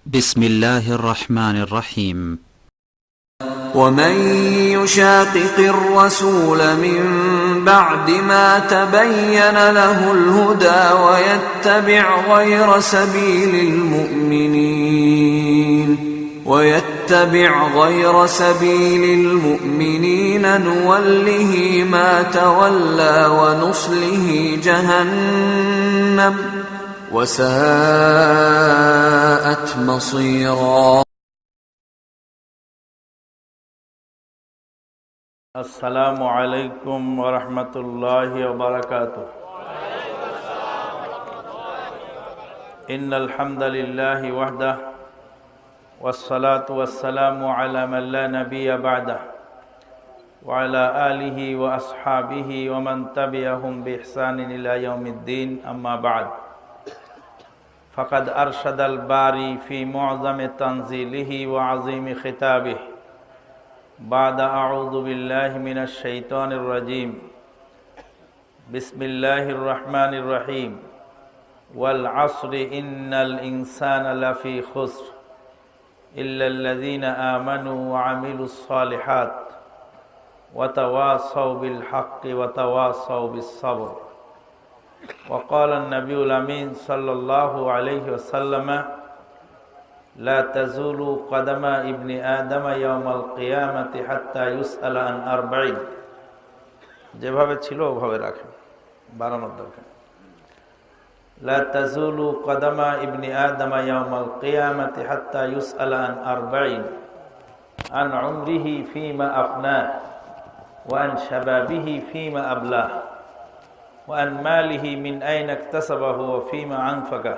بسم الله الرحمن الرحيم. ومن يشاقق الرسول من بعد ما تبين له الهدى ويتبع غير سبيل المؤمنين نوله ما تولى ونصله جهنم وساءت مصيرا. السلام عليكم ورحمة الله وبركاته. إن الحمد لله وحده والصلاة والسلام على من لا نبي بعده وعلى آله وأصحابه ومن تبعهم بإحسان إلى يوم الدين. أما بعد، فقد أرشد الباري في معظم تنزيله وعظيم خطابه بعد أعوذ بالله من الشيطان الرجيم. بسم الله الرحمن الرحيم. والعصر إن الإنسان لفي خسر إلا الذين آمنوا وعملوا الصالحات وتواصوا بالحق وتواصوا بالصبر. وقال النبي الأمين صلى الله عليه وسلم: لا تزول قدم ابن آدم يوم القيامة حتى يسأل عن 40। যেভাবে ছিল ওভাবে রাখেন, বাড়ানোর দরকার। لا تزول قدم ابن آدم يوم القيامة حتى يسأل عن 40 عن عمره فيما أفناه وعن شبابه فيما أبلاه وعن ماله من أين اكتسبه وفيما أنفقه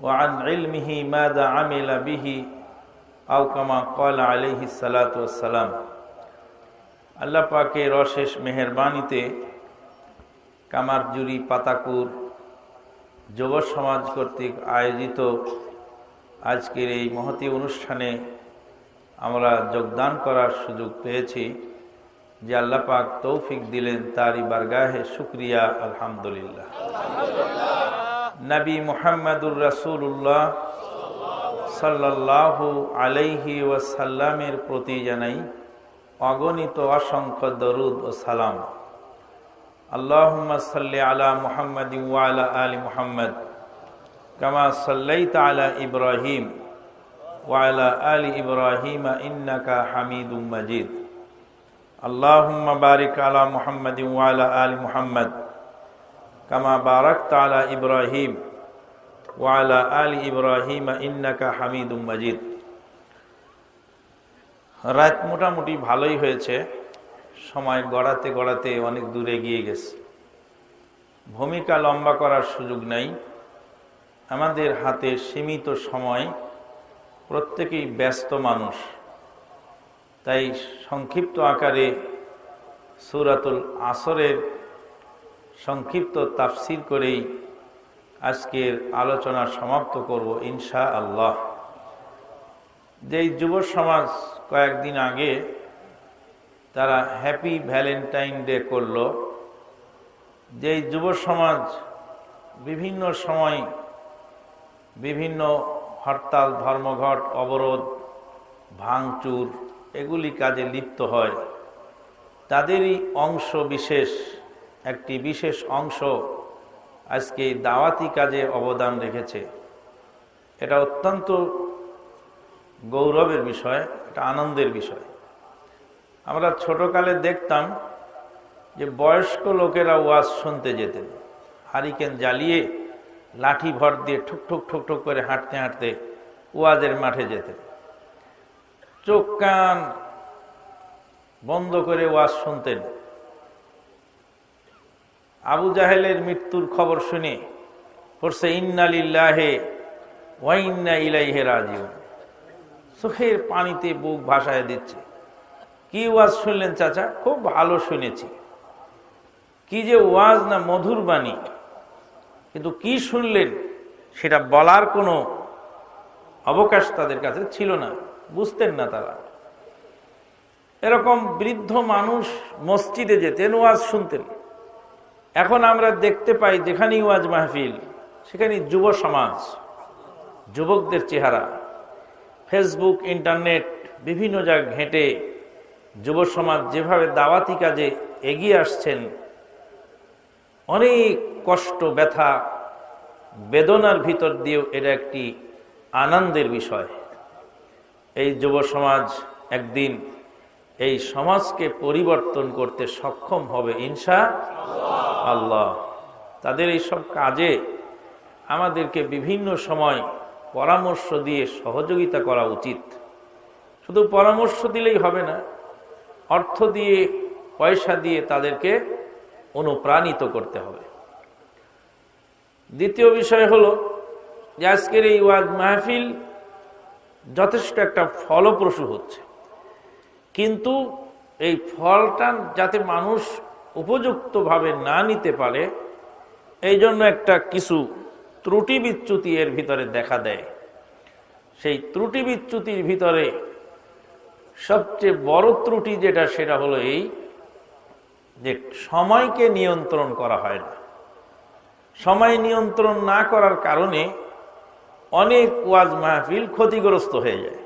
وعن علمه ماذا عمل به أو كما قال عليه الصلاة والسلام। আল্লাহ পাকের অশেষ মেহেরবানিতে কামারজুরি পাতাকুর যুব সমাজ কর্তৃক আয়োজিত আজকের এই মহতী অনুষ্ঠানে আমরা যোগদান করার সুযোগ পেয়েছি। যে আল্লাহ পাক তৌফিক দিলেন, তারই বারগাহে শুকরিয়া আলহামদুলিল্লাহ। নবী মুহাম্মদুর রাসূলুল্লাহ সাল্লাল্লাহু আলাইহি ওয়াসাল্লামের প্রতি জানাই অগণিত অসংখ্য দরুদ ও সালাম। আল্লাহুম্মা সাল্লি আলা মুহাম্মাদিন ওয়া আলা আলি মুহাম্মাদ কামা সাল্লাইতা আলা ইব্রাহিম ওয়া আলা আলি ইব্রাহিম ইন্নাকা হামিদুম মাজিদ। আল্লাহুম্মা বারিক আলা মুহাম্মাদিন ওয়া আলা আলি মুহাম্মাদ কামা বারাকতা আলা ইব্রাহিম ওয়া আলা আলি ইব্রাহিম ইন্নাকা হামিদুম মাজিদ। রাত মোটামুটি ভালোই হয়েছে, সময় গড়াতে গড়াতে অনেক দূরে গিয়ে গেছে। ভূমিকা লম্বা করার সুযোগ নাই, আমাদের হাতে সীমিত সময়, প্রত্যেকেই ব্যস্ত মানুষ। তাই সংক্ষিপ্ত আকারে সূরাতুল আসরের সংক্ষিপ্ত তাফসির করেই আজকের আলোচনা সমাপ্ত করব ইনশাআল্লাহ। যেই যুব সমাজ কয়েকদিন আগে তারা হ্যাপি ভ্যালেন্টাইন ডে করল, যেই যুব সমাজ বিভিন্ন সময় বিভিন্ন হরতাল, ধর্মঘট, অবরোধ, ভাঙচুর এগুলি কাজে লিপ্ত হয়, তাদেরই অংশ বিশেষ, একটি বিশেষ অংশ আজকে দাওয়াতি কাজে অবদান রেখেছে। এটা অত্যন্ত গৌরবের বিষয়, এটা আনন্দের বিষয়। আমরা ছোটকালে দেখতাম যে বয়স্ক লোকেরা ওয়াজ শুনতে যেতেন, হারিকেন জ্বালিয়ে লাঠি ভর দিয়ে ঠুক ঠুক ঠুক ঠুক করে হাঁটতে হাঁটতে ওয়াজের মাঠে যেতেন, চোখ কান বন্ধ করে ওয়াজ শুনতেন। আবু জাহেলের মৃত্যুর খবর শুনে পড়ছে ইন্না লিল্লাহি ওয়া ইন্না ইলাইহি রাজিউন, চোখের পানিতে বুক ভাসায় দিচ্ছে। কি ওয়াজ শুনলেন চাচা? খুব ভালো শুনেছি। কি যে ওয়াজ না মধুর বাণী, কিন্তু কি শুনলেন সেটা বলার কোনো অবকাশ তাদের কাছে ছিল না, বুঝতেন না তারা। এরকম বৃদ্ধ মানুষ মসজিদে যেতেন, ওয়াজ শুনতেন। এখন আমরা দেখতে পাই যেখানেই ওয়াজ মাহফিল সেখানে যুব সমাজ, যুবকদের চেহারা, ফেসবুক, ইন্টারনেট বিভিন্ন জায়গায় ঘেঁটে যুব সমাজ যেভাবে দাওয়াতি কাজে এগিয়ে আসছেন, অনেক কষ্ট, ব্যথা, বেদনার ভিতর দিয়েও এটা একটি আনন্দের বিষয়। এই যুব সমাজ একদিন এই সমাজকে পরিবর্তন করতে সক্ষম হবে ইনশাআল্লাহ। তাদের এই সব কাজে আমাদেরকে বিভিন্ন সময় পরামর্শ দিয়ে সহযোগিতা করা উচিত। শুধু পরামর্শ দিলেই হবে না, অর্থ দিয়ে, পয়সা দিয়ে তাদেরকে অনুপ্রাণিত করতে হবে। দ্বিতীয় বিষয় হলো যে আজকের এই ওয়াজ মাহফিল যথেষ্ট একটা ফলপ্রসূ হচ্ছে, কিন্তু এই ফলটা যাতে মানুষ উপযুক্তভাবে না নিতে পারে, এই জন্য একটা কিছু ত্রুটি বিচ্যুতি এর ভিতরে দেখা দেয়। সেই ত্রুটি বিচ্যুতির ভিতরে সবচেয়ে বড় ত্রুটি যেটা, সেটা হলো এই যে সময়কে নিয়ন্ত্রণ করা হয় না। সময় নিয়ন্ত্রণ না করার কারণে অনেক ওয়াজ মাহফিল ক্ষতিগ্রস্ত হয়ে যায়।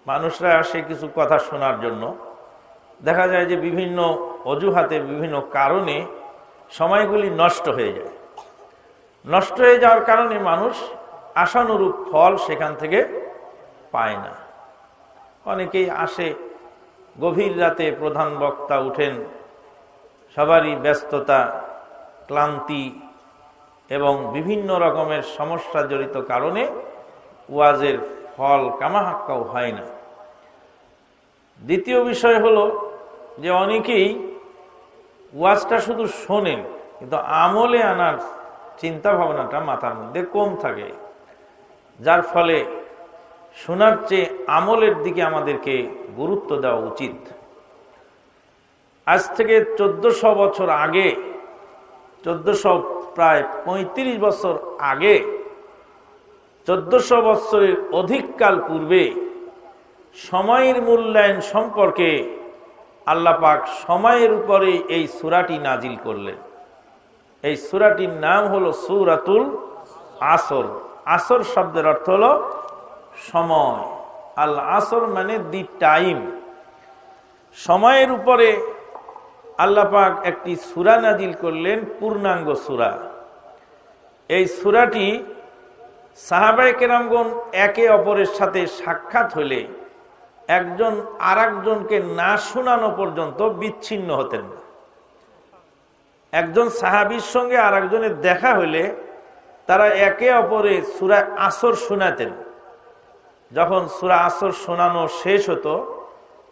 মানুষরা আসে কিছু কথা শোনার জন্য, দেখা যায় যে বিভিন্ন অজুহাতে, বিভিন্ন কারণে সময়গুলি নষ্ট হয়ে যায়। নষ্ট হয়ে যাওয়ার কারণে মানুষ আশানুরূপ ফল সেখান থেকে পায় না। অনেকেই আসে, গভীর রাতে প্রধান বক্তা উঠেন, সবারই ব্যস্ততা, ক্লান্তি এবং বিভিন্ন রকমের সমস্যা জড়িত কারণে ওয়াজের ফল কামাহাক্কাও হয় না। দ্বিতীয় বিষয় হলো যে অনেকেই ওয়াজটা শুধু শোনেন, কিন্তু আমলে আনার চিন্তা ভাবনাটা মাথার মধ্যে কম থাকে, যার ফলে শোনার চেয়ে আমলের দিকে আমাদেরকে গুরুত্ব দেওয়া উচিত। আজ থেকে 1400 বছর আগে, 1400 প্রায় 35 বছর আগে, 1400 বছরের অধিককাল পূর্বে সময়ের মূল্যায়ন সম্পর্কে আল্লাহ পাক সময়ের উপরে এই সূরাটি নাজিল করলেন। এই সূরাটির নাম হলো সূরাতুল আসর। আসর শব্দের অর্থ হলো সময়। আল আসর মানে দি টাইম। সময়ের উপরে আল্লাহ পাক একটি সূরা নাজিল করলেন, পূর্ণাঙ্গ সূরা। এই সূরাটি সাহাবায়ে কেরামগণ একে অপরের সাথে সাক্ষাৎ হলে একজন আরেকজনকে না শোনানো পর্যন্ত বিচ্ছিন্ন হতেন না। একজন সাহাবীর সঙ্গে আরেকজনের দেখা হলে তারা একে অপরে সূরা আসর শোনাতেন। যখন সূরা আসর শোনানো শেষ হতো,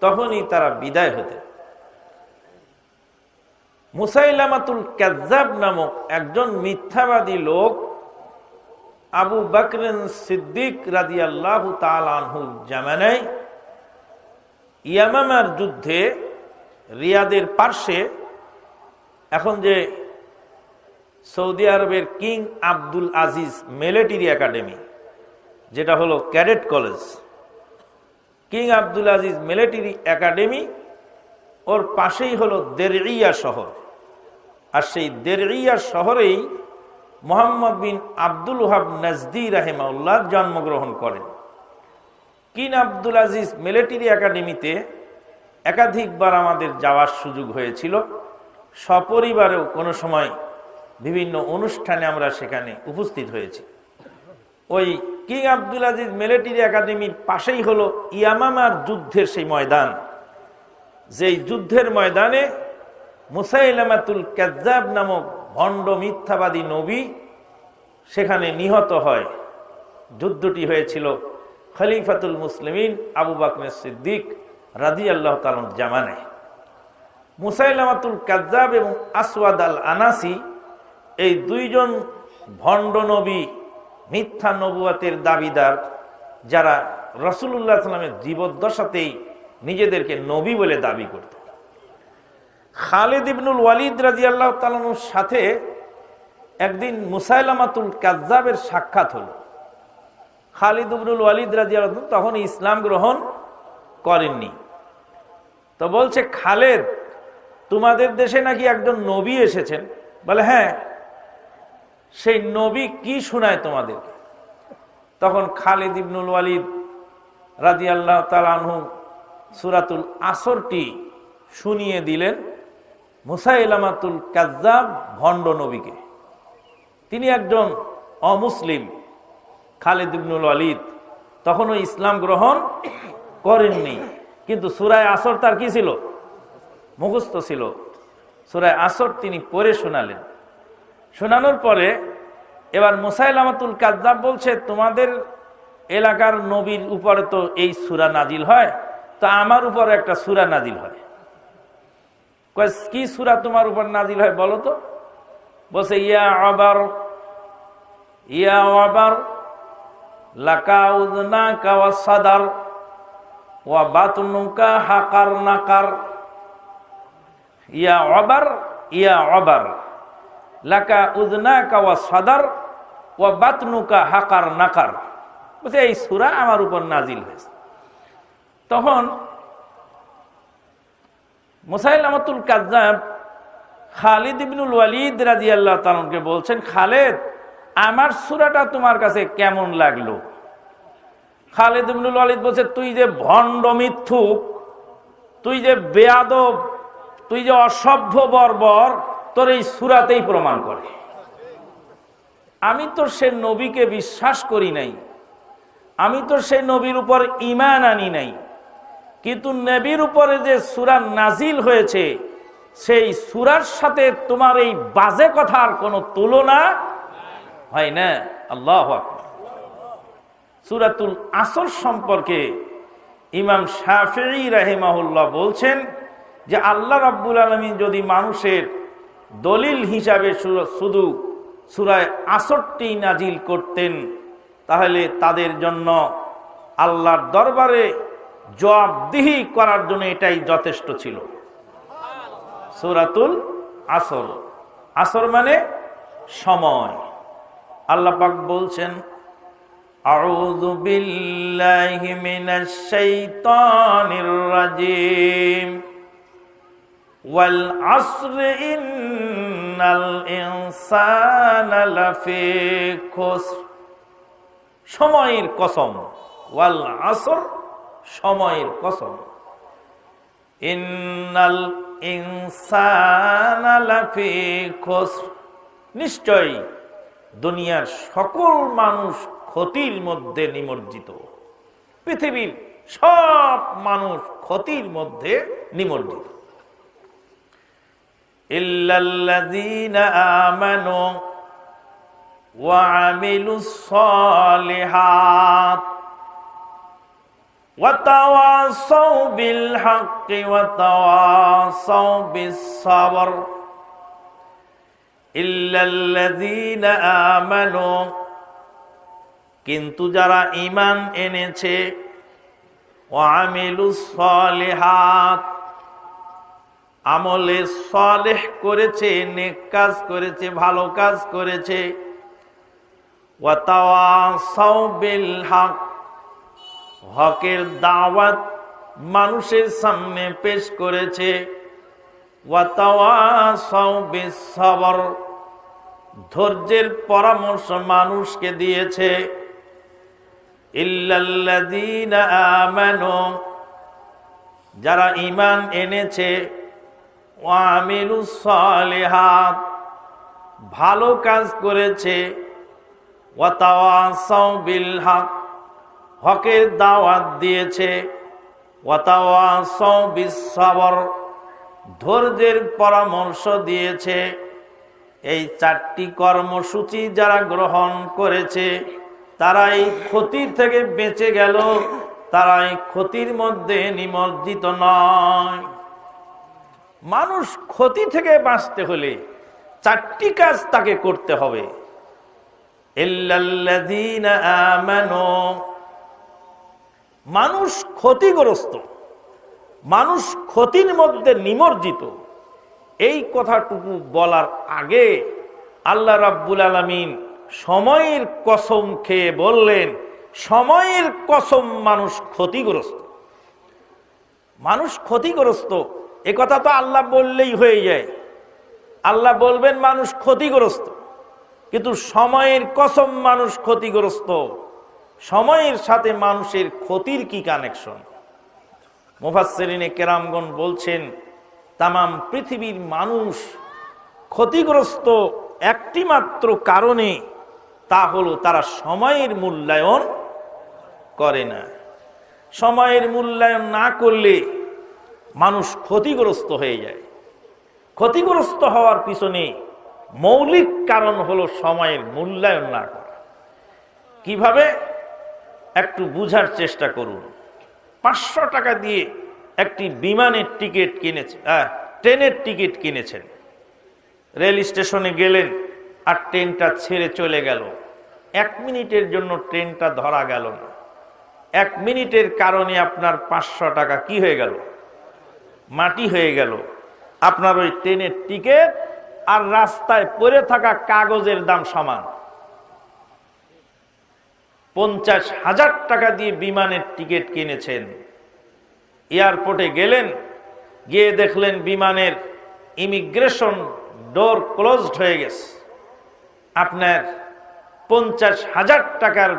তখনই তারা বিদায় হতেন। মুসাইলামাতুল কাযযাব নামক একজন মিথ্যাবাদী লোক আবু বকর সিদ্দিক রাদিয়াল্লাহু তাআলা আনহুর জামানায় ইয়ামামার যুদ্ধে রিয়াদের পার্শ্বে, এখন যে সৌদি আরবের King Abdul Aziz Military Academy, যেটা হলো cadet college, King Abdul Aziz Military Academy, ওর পাশেই হলো দেরইয়া শহর। আর সেই দেরইয়া শহরেই মুহাম্মদ বিন আব্দুল ওয়াহাব নাজদি রাহিমাহুল্লাহ জন্মগ্রহণ করেন। কিং আব্দুল আজিজ মিলিটারি একাডেমিতে একাধিকবার আমাদের যাওয়ার সুযোগ হয়েছিল। সপরিবারেও কোনো সময় বিভিন্ন অনুষ্ঠানে আমরা সেখানে উপস্থিত হয়েছি। ওই কিং আব্দুল আজিজ মিলিটারি একাডেমির পাশেই হলো ইয়ামামার যুদ্ধের সেই ময়দান, যেই যুদ্ধের ময়দানে মুসাইলামাতুল কাযযাব নামক ভণ্ড মিথ্যাবাদী নবী সেখানে নিহত হয়। যুদ্ধটি হয়েছিল খলিফাতুল মুসলিমিন আবু বকর সিদ্দিক রাদিয়াল্লাহু তাআলার জামানায়। মুসাইলামাতুল কাযযাব এবং আসওয়াদ আল আনাসি, এই দুইজন ভণ্ড নবী, মিথ্যা নবুয়াতের দাবিদার, যারা রাসূলুল্লাহ সাল্লাল্লাহু আলাইহি ওয়াসাল্লামের জীবদ্দশাতেই নিজেদেরকে নবী বলে দাবি করত। খালিদ ইবনুল ওয়ালিদ রাদিয়াল্লাহু তাআলার সাথে একদিন মুসাইলামাতুল কাযযাবের সাক্ষাৎ হলো। খালিদ ইবনুল ওয়ালিদ রাদিয়াল্লাহু তাআলা তখন ইসলাম গ্রহণ করেননি। তো বলছে, খালেদ, তোমাদের দেশে নাকি একজন নবী এসেছেন? বলে, হ্যাঁ। সেই নবী কি শোনায় তোমাদেরকে? তখন খালিদ ইবনুল ওয়ালিদ রাদিয়াল্লাহু তাআলা আনহু সূরাতুল আসরটি শুনিয়ে দিলেন মুসাইলামাতুল কাজ্জাব ভণ্ড নবীকে। তিনি একজন অমুসলিম। খালিদ ইবনুল ওয়ালিদ তখনও ইসলাম গ্রহণ করেননি, কিন্তু সূরা আসর তার কি ছিল? মুখস্থ ছিল। সূরা আসর তিনি পড়ে শোনালেন। শোনানোর পরে এবার মুসাইলামাতুল কাজ্জাব বলছে, তোমাদের এলাকার নবীর উপরে তো এই সূরা নাজিল হয়, তো আমার উপরে একটা সূরা নাজিল হয়। কি সূরা তোমার উপর নাজিল হয় বলো তো? বলছে ইয়া আবার লাকা উযনাকা ওয়া সাদার ওয়া বাতনুকা হাকার নাকার। ইয়া আবার লাকা উযনাকা ওয়া সাদার ওয়া বাতনুকা হাকার নাকার। বলছে এই সূরা আমার উপর নাজিল হয়েছে। তখন মুসাইলামাতুল কাজ্জাব খালিদ ইবনুল ওয়ালিদ রাদিয়াল্লাহু তাআলাকে বলছেন, খালিদ আমার সূরাটা তোমার কাছে কেমন লাগলো? খালিদ ইবনুল ওয়ালিদ বলছে, তুই যে ভণ্ড মিথ্যুক, তুই যে বেয়াদব, তুই যে অসভ্য বর্বর, তোর এই সূরাতেই প্রমাণ করে। আমি তো সে নবীকে বিশ্বাস করি নাই, আমি তো সেই নবীর উপর ঈমান আনি নাই, কিন্তু নবীর উপরে যে সূরা নাজিল হয়েছে সেই সূরার সাথে তোমার এই বাজে কথার কোনো তুলনা হয় না। আল্লাহু আকবার। সূরাতুল আসর সম্পর্কে ইমাম শাফিঈ রাহিমাহুল্লাহ বলছেন যে আল্লাহ রাব্বুল আলামিন যদি মানুষের দলিল হিসাবে শুধু সূরা আসরটি নাজিল করতেন, তাহলে তাদের জন্য আল্লাহর দরবারে জবাবদিহি করার জন্য এটাই যথেষ্ট ছিল। সূরাতুল আসর, আসর মানে সময়। আল্লাহ পাক বলছেন, আউযু বিল্লাহি মিনাশ শাইতানির রাজিম ওয়াল আসরি ইন্নাল ইনসানা লাফি খুসর। সময়ের কসম, ওয়াল আসর সময়ের কসম, ইন্নাল ইনসানা লাফি খুসর নিশ্চয়ই দুনিয়ার সকল মানুষ ক্ষতির মধ্যে নিমজ্জিত। পৃথিবীর সব মানুষ ক্ষতির মধ্যে নিমজ্জিত। ইল্লাল্লাযীনা আমানু ওয়া আমিলুস সালিহাত ওয়া তাওয়াসাউ বিল হাক্কি ওয়া তাওয়াসাউ বিস সাবর। ইল্লাল্লাযীনা আমানু কিন্তু যারা ঈমান এনেছে, ওয়া আমিলুস সালিহাত আমলে সালেহ করেছে, নেক কাজ করেছে, ভালো কাজ করেছে, ওয়া তাওয়াসাউ বিল হক হকের দাওয়াত মানুষের সামনে পেশ করেছে, ওয়া তাওয়াসাউ বিস সাবর ধৈর্যের পরামর্শ মানুষকে দিয়েছে। ইল্লাল্লাযীনা আমানু যারা ঈমান এনেছে, ওয়া আমিলুস সালিহাত ভালো কাজ করেছে, ওয়া তাওয়াসাউ বিল হক হকের দাওয়াত দিয়েছে, ওয়া তাওয়াসাউ বিস সাবর ধৈর্যের পরামর্শ দিয়েছে। এই চারটি কর্মসূচি যারা গ্রহণ করেছে তারা এই ক্ষতি থেকে বেঁচে গেল, তারা এই ক্ষতির মধ্যে নিমজ্জিত নয়। মানুষ ক্ষতি থেকে বাঁচতে হলে চারটি কাজ তাকে করতে হবে। ইল্লাল্লাযীনা আমানু মানুষ ক্ষতিগ্রস্ত, মানুষ ক্ষতির মধ্যে নিমজ্জিত। এই কথাটুকু বলার আগে আল্লাহ রাব্বুল আলামিন সময়ের কসম খেয়ে বললেন, সময়ের কসম মানুষ ক্ষতিগ্রস্ত। মানুষ ক্ষতিগ্রস্ত এ কথা তো আল্লাহ বললেই হয়ে যায়। আল্লাহ বলবেন মানুষ ক্ষতিগ্রস্ত, কিন্তু সময়ের কসম মানুষ ক্ষতিগ্রস্ত। সময়ের সাথে মানুষের ক্ষতির কি কানেকশন? মুফাসসিরিনে কেরামগণ বলছেন তামাম পৃথিবীর মানুষ ক্ষতিগ্রস্ত একটি মাত্র কারণে, তা হলো তারা সময়ের মূল্যায়ন করে না। সময়ের মূল্যায়ন না করলে মানুষ ক্ষতিগ্রস্ত হয়ে যায়। ক্ষতিগ্রস্ত হওয়ার পিছনে মৌলিক কারণ হলো সময়ের মূল্যায়ন না করা। কিভাবে? একটু বুঝার চেষ্টা করুন। 500 টাকা দিয়ে একটি বিমানের টিকিট কিনেছেন, ট্রেনের টিকিট কিনেছেন, রেল স্টেশনে গেলেন আর ট্রেনটা ছেড়ে চলে গেল। 1 মিনিটের জন্য ট্রেনটা ধরা গেল না। 1 মিনিটের কারণে আপনার 500 টাকা কি হয়ে গেল? মাটি হয়ে গেল। আপনার ওই ট্রেনের টিকিট আর রাস্তায় পড়ে থাকা কাগজের দাম সমান। 50,000 টাকা দিয়ে বিমানের টিকিট কিনেছেন, এয়ারপোর্টে গেলেন, গিয়ে দেখলেন বিমানের ইমিগ্রেশন ডোর ক্লোজড হয়ে গেছে। আপনার 50,000 টাকার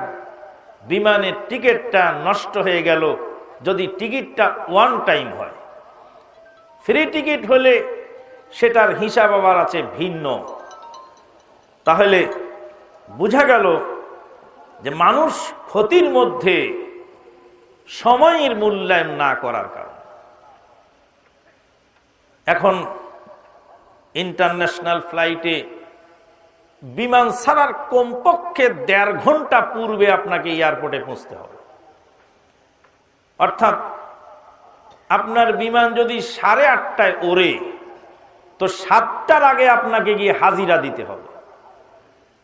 বিমানের টিকিটটা নষ্ট হয়ে গেল। যদি টিকিটটা ওয়ান টাইম হয়, ফ্রি টিকিট হলে সেটার হিসাব আবার আছে ভিন্ন। তাহলে বোঝা গেল যে মানুষ ক্ষতির মধ্যে সময়ের মূল্যায়ন না করার কারণ। এখন ইন্টারন্যাশনাল ফ্লাইটে বিমান ছাড়ার কমপক্ষে 1.5 ঘন্টা পূর্বে আপনাকে এয়ারপোর্টে পৌঁছতে হবে। অর্থাৎ আপনার বিমান যদি 8:30টায় ওড়ে, তো 7টার আগে আপনাকে গিয়ে হাজিরা দিতে হবে।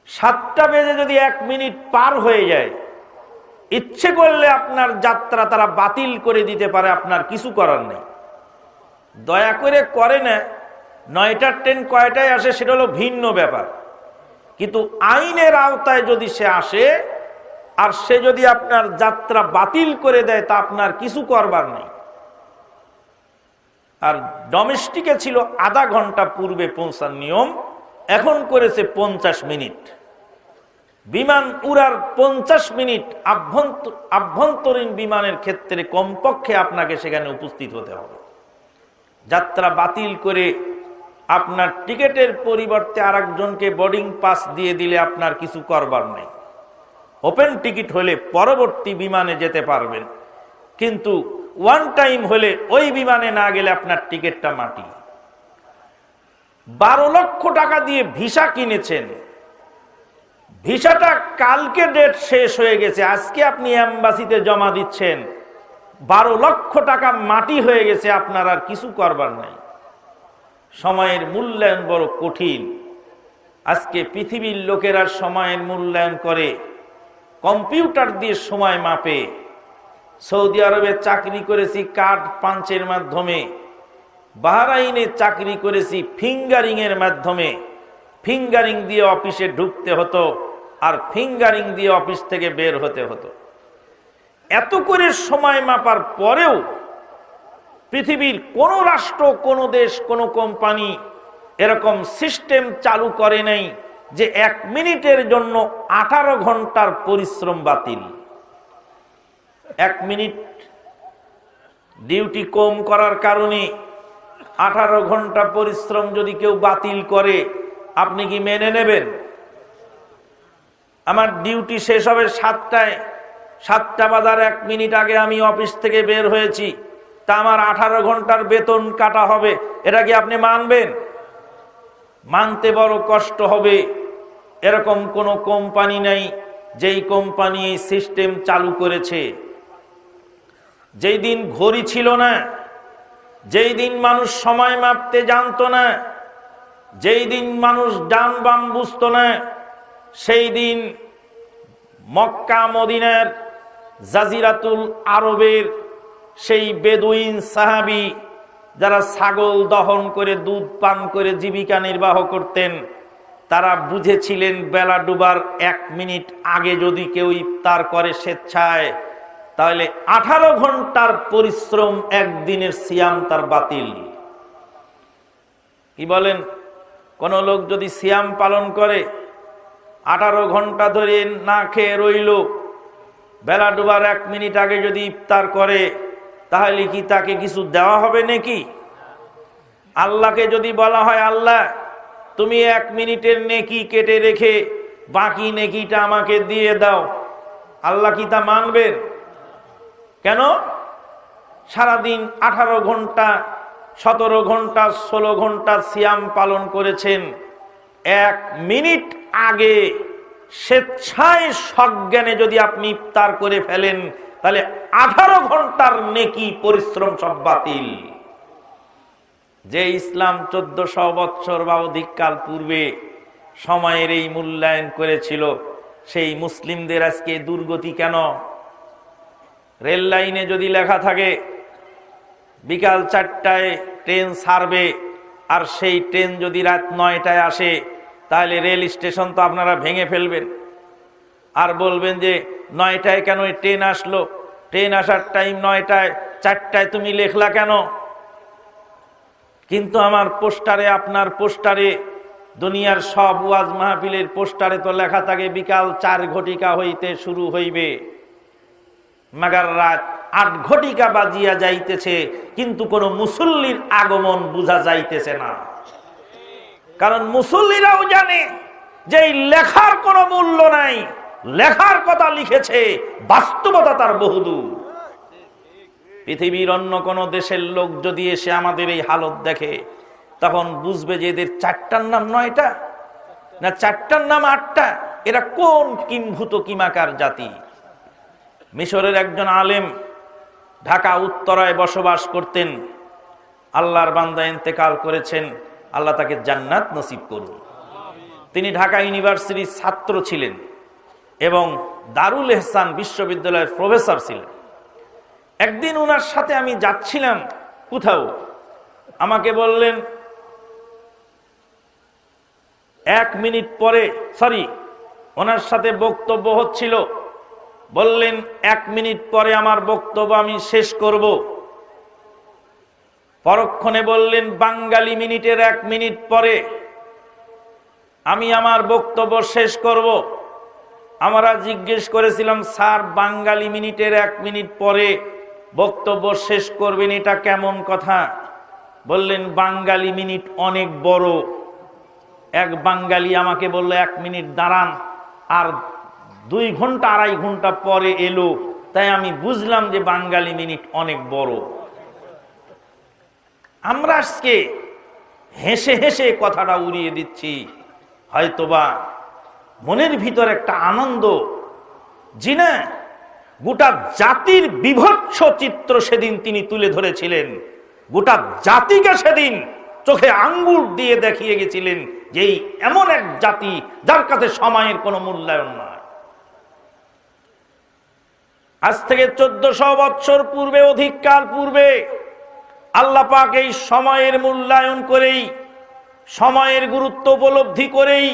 7টা বেজে যদি 1 মিনিট পার হয়ে যায়, ইচ্ছে করলে আপনার যাত্রা তারা বাতিল করে দিতে পারে, আপনার কিছু করার নেই। দয়া করে করে না। 9টার ট্রেন কয়টায় আসে সেটা হলো ভিন্ন ব্যাপার, কিন্তু আইনের আওতায় যদি সে আসে আর সে যদি আপনার যাত্রা বাতিল করে দেয়, তা আপনার কিছু করবার নেই। আর ডোমেস্টিকে ছিল আধা ঘন্টা পূর্বে পৌঁছার নিয়ম, এখন করেছে 50 মিনিট। বিমান উড়ার 50 মিনিট আভ্যন্তরীণ বিমানের ক্ষেত্রে কমপক্ষে আপনাকে সেখানে উপস্থিত হতে হবে। যাত্রা বাতিল করে আপনার টিকেটের পরিবর্তে আরেকজনকে বোর্ডিং পাস দিয়ে দিলে আপনার কিছু করবার নেই। ওপেন টিকিট হলে পরবর্তী বিমানে যেতে পারবেন, কিন্তু ওয়ান টাইম হলে ওই বিমানে না গেলে আপনার টিকিটটা মাটি। 12 লক্ষ টাকা দিয়ে ভিসা কিনেছেন, ভিসাটা কালকে ডেট শেষ হয়ে গেছে, আজকে আপনি এম্বাসিতে জমা দিচ্ছেন, 12 লক্ষ টাকা মাটি হয়ে গেছে, আপনার আর কিছু করবার নাই। সময়ের মূল্যায়ন বড় কঠিন। আজকে পৃথিবীর লোকেরা সময়ের মূল্যায়ন করে কম্পিউটার দিয়ে সময় মাপে। সৌদি আরবে চাকরি করেছি কার্ড পাঞ্চের মাধ্যমে, বাহরাইনে চাকরি করেছি ফিঙ্গারিং এর মাধ্যমে। ফিঙ্গারিং দিয়ে অফিসে ঢুকতে হতো আর ফিঙ্গারিং দিয়ে অফিস থেকে বের হতে হতো। এত করে সময় মাপার পরেও পৃথিবীর কোন রাষ্ট্র, কোন দেশ, কোন কোম্পানি এরকম সিস্টেম চালু করে নাই যে 1 মিনিটের জন্য 18 ঘন্টার পরিশ্রম বাতিল। 1 মিনিট ডিউটি কম করার কারণে 18 ঘন্টা পরিশ্রম যদি কেউ বাতিল করে, আপনি কি মেনে নেবেন? আমার ডিউটি শেষ হবে 7টায়, 7টা বাজার 1 মিনিট আগে আমি অফিস থেকে বের হয়েছি, তা আমার 18 ঘন্টার বেতন কাটা হবে, এটা কি আপনি মানবেন? মানতে বড় কষ্ট হবে। এরকম কোনো কোম্পানি নাই যেই কোম্পানি এই সিস্টেম চালু করেছে। যেই দিন ঘড়ি ছিল না, যেই দিন মানুষ সময় মাপতে জানতো না, যেই দিন মানুষ ডান বাম বুঝতো না, সেই দিন মক্কা মদিনার জাজিরাতুল আরবের সেই বেদুইন সাহাবী যারা ছাগল দহন করে দুধ পান করে জীবিকা নির্বাহ করতেন, তারা বুঝেছিলেন বেলা ডুবার 1 মিনিট আগে যদি কেউ ইফতার করে স্বেচ্ছায়, তাহলে 18 ঘন্টার পরিশ্রম, একদিনের সিয়াম তার বাতিল। কি বলেন? কোন লোক যদি সিয়াম পালন করে, 18 ঘন্টা ধরে না খেয়ে রইল, বেলা ডোবার 1 মিনিট আগে যদি ইফতার করে তাহলে কি তাকে কিছু দেওয়া হবে নাকি? আল্লাহকে যদি বলা হয়, আল্লাহ তুমি 1 মিনিটের নেকি কেটে রেখে বাকি নেকিটা আমাকে দিয়ে দাও, আল্লাহ কি তা মানবেন? কেন? সারাদিন 18 ঘন্টা 17 ঘন্টা 16 ঘন্টা সিয়াম পালন করেছেন, 1 মিনিট আগে স্বেচ্ছায় সজ্ঞানে যদি আপনি ইফতার করে ফেলেন তাহলে 18 ঘন্টার নেকি পরিশ্রম সব বাতিল। যে ইসলাম 1400 বৎসর বা অধিককাল পূর্বে সময়ের এই মূল্যায়ন করেছিল, সেই মুসলিমদের আজকে দুর্গতি কেন? রেল লাইনে যদি লেখা থাকে বিকাল 4টায় ট্রেন ছাড়বে, আর সেই ট্রেন যদি রাত 9টায় আসে, তাহলে রেল স্টেশন তো আপনারা ভেঙে ফেলবেন আর বলবেন যে 9টায় কেন ট্রেন আসলো, ট্রেন আসার টাইম 9টায়, 4টায় তুমি লেখলা কেন? কিন্তু আমার পোস্টারে, আপনার পোস্টারে, দুনিয়ার সব ওয়াজ মাহফিলের পোস্টারে তো লেখা থাকে বিকাল 4 ঘটিকা হইতে শুরু হইবে, মাগার রাত 8 ঘটিকা বাজিয়া যাইতেছে, কিন্তু কোন মুসল্লির আগমন বোঝা যাইতেছে না। কারণ মুসল্লিরাও জানে যে এই লেখার কোনো মূল্য নাই, লেখার কথা লিখেছে, বাস্তবতা তার বহুদূর। পৃথিবীর অন্য কোন দেশের লোক যদি এসে আমাদের এই হালত দেখে, তখন বুঝবে যে এদের 4টার নাম 9টা না 4টার নাম 8টা, এরা কোন কিম্ভূত কিমাকার জাতি। মিশরের একজন আলেম ঢাকা উত্তরায় বসবাস করতেন, আল্লাহর বান্দা ইন্তেকাল করেছেন, আল্লাহ তাকে জান্নাত নসিব করুন। তিনি ঢাকা ইউনিভার্সিটির ছাত্র ছিলেন এবং দারুল এহসান বিশ্ববিদ্যালয়ের প্রফেসর ছিলেন। একদিন ওনার সাথে আমি যাচ্ছিলাম কোথাও, আমাকে বললেন 1 মিনিট পরে, ওনার সাথে বক্তব্য হচ্ছিল, বললেন 1 মিনিট পরে আমার বক্তব্য আমি শেষ করব। পরক্ষণে বললেন বাঙালি মিনিটের 1 মিনিট পরে আমি আমার বক্তব্য শেষ করব। আমরা জিজ্ঞেস করেছিলাম, স্যার বাঙালি মিনিটের 1 মিনিট পরে বক্তব্য শেষ করবেন, এটা কেমন কথা? বললেন বাঙালি মিনিট অনেক বড়। এক বাঙালি আমাকে বলল 1 মিনিট দাঁড়ান, আর 2 ঘন্টা 2.5 ঘন্টা পরে এলো, তাই আমি বুঝলাম যে বাঙালি মিনিট অনেক বড়। আমরা আজকে হেসে হেসে কথাটা উড়িয়ে দিচ্ছি, হয়তোবা মনের ভিতর একটা আনন্দ, জি না, গোটা জাতির বিভৎস চিত্র সেদিন তিনি তুলে ধরেছিলেন। গোটা জাতিকে সেদিন চোখে আঙ্গুল দিয়ে দেখিয়ে গেছিলেন যে এই এমন এক জাতি যার কাছে সময়ের কোনো মূল্যায়ন নাই। আজ থেকে 1400 বৎসর পূর্বে, অধিককাল পূর্বে আল্লাহ পাক এই সময়ের মূল্যায়ন করেই, সময়ের গুরুত্ব উপলব্ধি করেই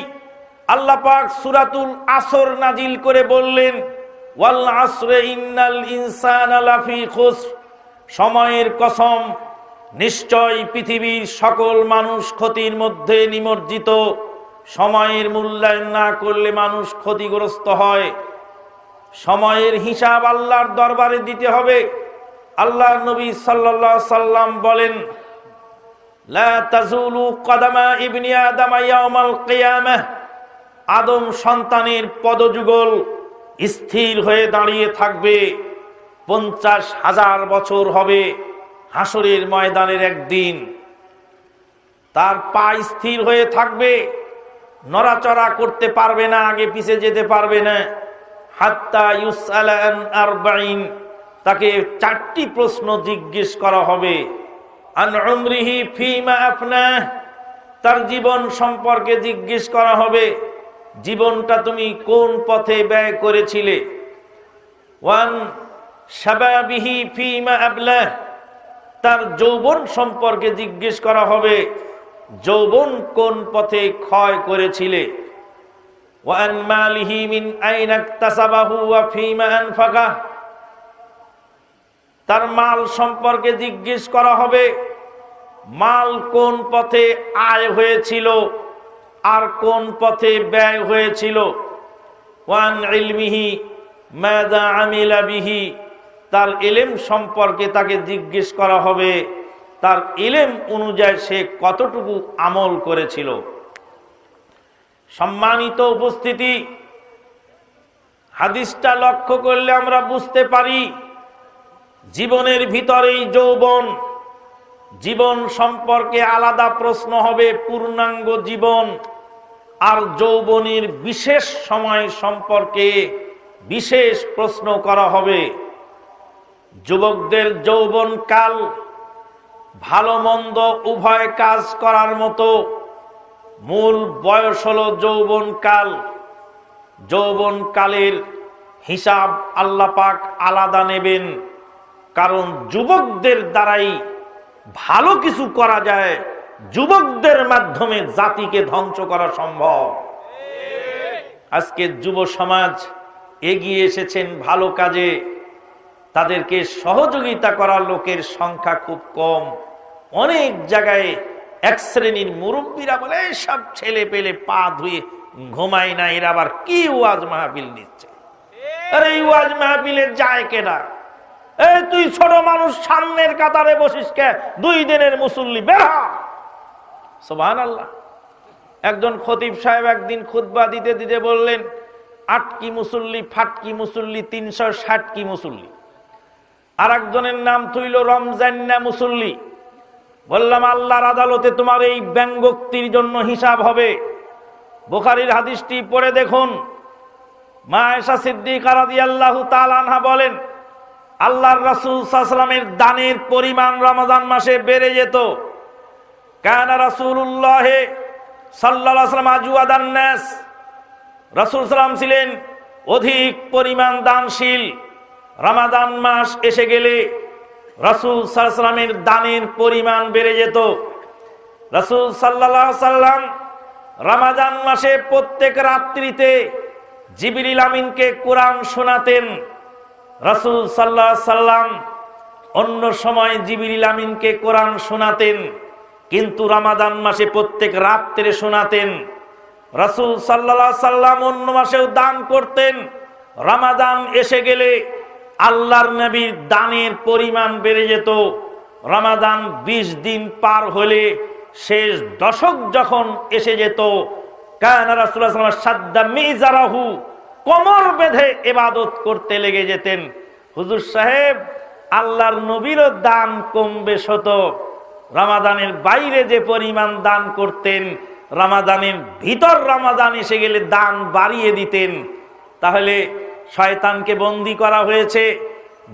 আল্লাহ পাক সূরাতুল আসর নাজিল করে বললেন, ওয়াল আসরে ইন্নাল ইনসানা লাফি খুসর, সময়ের কসম, নিশ্চয় পৃথিবীর সকল মানুষ ক্ষতির মধ্যে নিমজ্জিত। সময়ের মূল্যায়ন না করলে মানুষ ক্ষতিগ্রস্ত হয়। সময়ের হিসাব আল্লাহর দরবারে দিতে হবে। আল্লাহর নবী সাল্লাল্লাহু আলাইহি সাল্লাম বলেন, লা তাজুলু কদামা ইবনি আদম ইয়াউমাল কিয়ামাহ, আদম সন্তানের পদযুগল স্থির হয়ে দাঁড়িয়ে থাকবে 50,000 বছর হবে। হাসরের ময়দানের একদিন তার পা স্থির হয়ে থাকবে, নড়াচড়া করতে পারবে না, আগে পিছে যেতে পারবে না। হাত্তা ইউসআলা আন 40, তাকে 4টি প্রশ্ন জিজ্ঞেস করা হবে। আন উমরিহি ফিমা আফনাহ, তার জীবন সম্পর্কে জিজ্ঞেস করা হবে, জীবনটা তুমি কোন পথে ব্যয় করেছিলে। ওয়ান শাবাবিহি ফিমা আবলাহ, তার যৌবন সম্পর্কে জিজ্ঞেস করা হবে, যৌবন কোন পথে ক্ষয় করেছিলে। ওয়ান মালিহি মিন আইনা ইকতাসাবাহু ওয়া ফিমা আনফাকা, তার মাল সম্পর্কে জিজ্ঞেস করা হবে, মাল কোন পথে আয় হয়েছিল আর কোন পথে ব্যয় হয়েছিল। ওয়ান ইলমিহি মাযা আমিলা বিহি, তার ইলম সম্পর্কে তাকে জিজ্ঞেস করা হবে তার ইলম অনুযায়ী সে কতটুকু আমল করেছিল। সম্মানিত উপস্থিতি, হাদিসটা লক্ষ্য করলে আমরা বুঝতে পারি জীবনের ভিতরেই যৌবন, জীবন সম্পর্কে আলাদা প্রশ্ন হবে পূর্ণাঙ্গ জীবন, আর যৌবনের বিশেষ সময় সম্পর্কে বিশেষ প্রশ্ন করা হবে। যুবকদের যৌবন কাল ভালো মন্দ উভয় কাজ করার মতো, মূল বয়স হলো যৌবন কাল। যৌবন কালের হিসাব আল্লাহ পাক আলাদা নেবেন, কারণ যুবকদের দ্বারাই ভালো কিছু করা যায়, যুবকদের মাধ্যমে জাতিকে ধ্বংস করা সম্ভব। আজকে যুব সমাজ এগিয়ে এসেছেন ভালো কাজে, তাদেরকে সহযোগিতা করার লোকের সংখ্যা খুব কম। অনেক জায়গায় এক শ্রেণীর মুরব্বীরা বলে সব ছেলে পেলে পা ধুয়ে ঘুমাই না, এরা আবার কি ওয়াজ মাহফিল নিচ্ছে। আরে এই ওয়াজ মাহফিলে যায় কেনা? এই তুই ছোট মানুষ সামনের কাতারে বসিস কে? 2 দিনের মুসল্লি বের হ। সুবহানাল্লাহ। একজন খতিব সাহেব একদিন খুতবা দিতে দিতে বললেন, 8 কি মুসল্লি, ফাটকি মুসল্লি, 360 কি মুসল্লি। আর একজনের নাম তুইল রমজান্না মুসল্লি। বললাম, আল্লাহর আদালতে তোমার এই ব্যঙ্গোক্তির জন্য হিসাব হবে। বুখারীর হাদিসটি পড়ে দেখুন। মা আয়েশা সিদ্দিকা রাদিয়াল্লাহু তাআলা আনহা বলেন, আল্লাহর রাসূল সাল্লাল্লাহু আলাইহি ওয়াসাল্লামের দানের পরিমাণ রমজান মাসে বেড়ে যেত। কানা রাসূলুল্লাহ সাল্লাল্লাহু আলাইহি ওয়াসাল্লাম আজওয়াদান নাস, রাসূল সাল্লাল্লাহু ছিলেন অধিক পরিমাণ দানশীল। রমাদান মাস এসে গেলে রাসূল সাল্লাল্লাহু আলাইহি ওয়াসাল্লামের দানের পরিমাণ বেড়ে যেত। রাসূল সাল্লাল্লাহু আলাইহি ওয়াসাল্লাম রমাদান মাসে প্রত্যেক রাত্রিতে জিবরিল আমিনকে কোরআন শোনাতেন। রাসূল সাল্লাল্লাহু আলাইহি ওয়াসাল্লাম অন্য সময় জিবরিল আমিনকে কোরআন শোনাতেন, কিন্তু রমাদান মাসে প্রত্যেক রাত্রে শোনাতেন। রাসূল সাল্লাল্লাহু আলাইহি ওয়াসাল্লাম অন্য মাসেও দান করতেন। রমাদান এসে গেলে আল্লাহর নবীর দানের পরিমাণ বেড়ে যেত। রমাদান 20 দিন পার হলে শেষ দশক যখন এসে যেত, কানা রাসূলুল্লাহ সাল্লাল্লাহু আলাইহি ওয়াসাল্লাম সাদ্দা মিজারাহু, কোমর বেঁধে ইবাদত করতে লেগে যেতেন। হুজুর সাহেব, আল্লাহর নবীরও দান কম বেশ হতো। রমাদানের বাইরে যে পরিমাণ দান করতেন, রমাদানের ভিতর রমাদান এসে গেলে দান বাড়িয়ে দিতেন। তাহলে শয়তানকে বন্দী করা হয়েছে।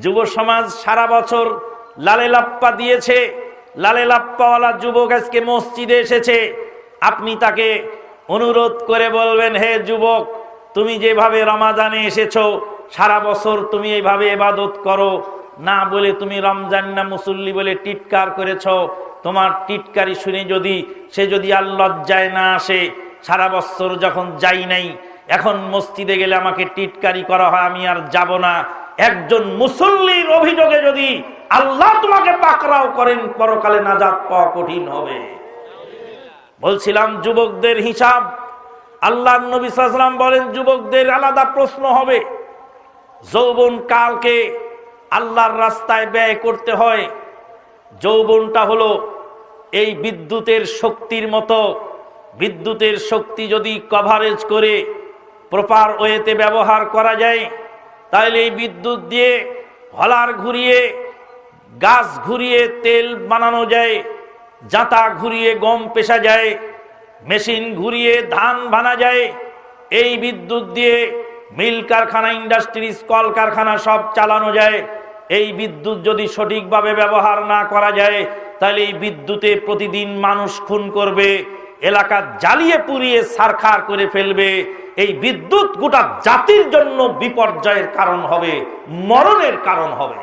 যুব সমাজ সারা বছর লালে লাপ্পা দিয়েছে, লালে লাপ্পাওয়ালা যুবক আজকে মসজিদে এসেছে। আপনি তাকে অনুরোধ করে বলবেন, হে যুবক, তুমি যেভাবে রমাদানে এসেছো সারা বছর তুমি এইভাবে ইবাদত করো না, বলে তুমি রমজান না মুসল্লি বলে টিটকার করেছো। তোমার টিটকারি শুনে সে যদি আর লজ্জায় না আসে, সারা বছর যখন যাই নাই, এখন মসজিদে গেলে আমাকে টিটকারি করা হয়, আমি আর যাব না। একজন মুসল্লির অভিযোগে যদি আল্লাহ তোমাকে পাকড়াও করেন, পরকালে নাজাত পাওয়া কঠিন হবে। বলছিলাম যুবকদের হিসাব, আল্লাহর নবী সাল্লাল্লাহু আলাইহি ওয়াসাল্লাম বলেন যুবকদের আলাদা প্রশ্ন হবে। যৌবন কালকে আল্লাহর রাস্তায় ব্যয় করতে হয়। যৌবনটা হলো এই বিদ্যুতের শক্তির মতো। বিদ্যুতের শক্তি যদি কভারেজ করে প্রপার ওয়েতে ব্যবহার করা যায়, তাহলে এই বিদ্যুৎ দিয়ে হলার ঘুরিয়ে, গাছ ঘুরিয়ে তেল বানানো যায়, জাঁতা ঘুরিয়ে গম পেশা যায়, মেশিন ঘুরিয়ে ধান ভানা যায়। এই বিদ্যুৎ দিয়ে মিল কারখানা, ইন্ডাস্ট্রিজ, কল কারখানা সব চালানো যায়। এই বিদ্যুৎ যদি সঠিকভাবে ব্যবহার না করা যায়, তাহলে এই বিদ্যুতে প্রতিদিন মানুষ খুন করবে, এলাকা জ্বালিয়ে পুড়িয়ে ছারখার করে ফেলবে। এই বিদ্যুৎ গোটা জাতির জন্য বিপর্যয়ের কারণ হবে, মরণের কারণ হবে।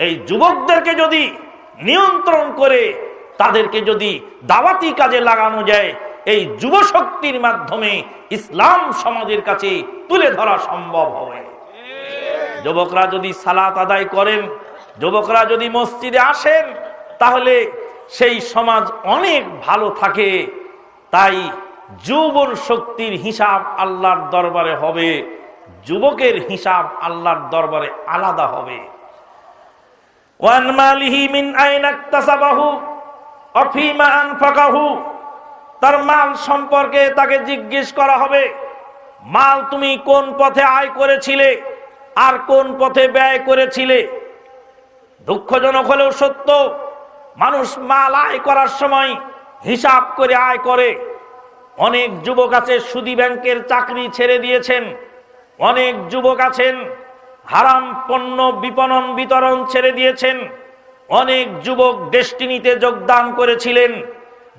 এই যুবকদেরকে যদি নিয়ন্ত্রণ করে তাদেরকে যদি দাওয়াতি কাজে লাগানো যায়, এই যুব শক্তির মাধ্যমে ইসলাম সমাজের কাছে তুলে ধরা সম্ভব হবে। যুবকরা যদি সালাত আদায় করেন, যুবকরা যদি মসজিদে আসেন, তাহলে সেই সমাজ অনেক ভালো থাকে। তাই যৌবন শক্তির হিসাব আল্লাহর দরবারে হবে। যুবকের হিসাব আল্লাহর দরবারে আলাদা হবে। ওয়ান মালিহি মিন আইনা ইকতাসাবাহু ওয়া ফীমা আনফাকাহু, তার মাল সম্পর্কে তাকে জিজ্ঞেস করা হবে, মাল তুমি কোন পথে আয় করেছিলে আর কোন পথে ব্যয় করেছিলে। দুঃখজনক হলেও সত্য, মানুষ মাল আয় করার সময় হিসাব করে আয় করে। অনেক যুবক আছে সুদী ব্যাংকের চাকরি ছেড়ে দিয়েছেন, অনেক যুবক আছেন হারাম পণ্য বিপণন বিতরণ ছেড়ে দিয়েছেন, অনেক যুবক ডেস্টিনিতে যোগদান করেছিলেন,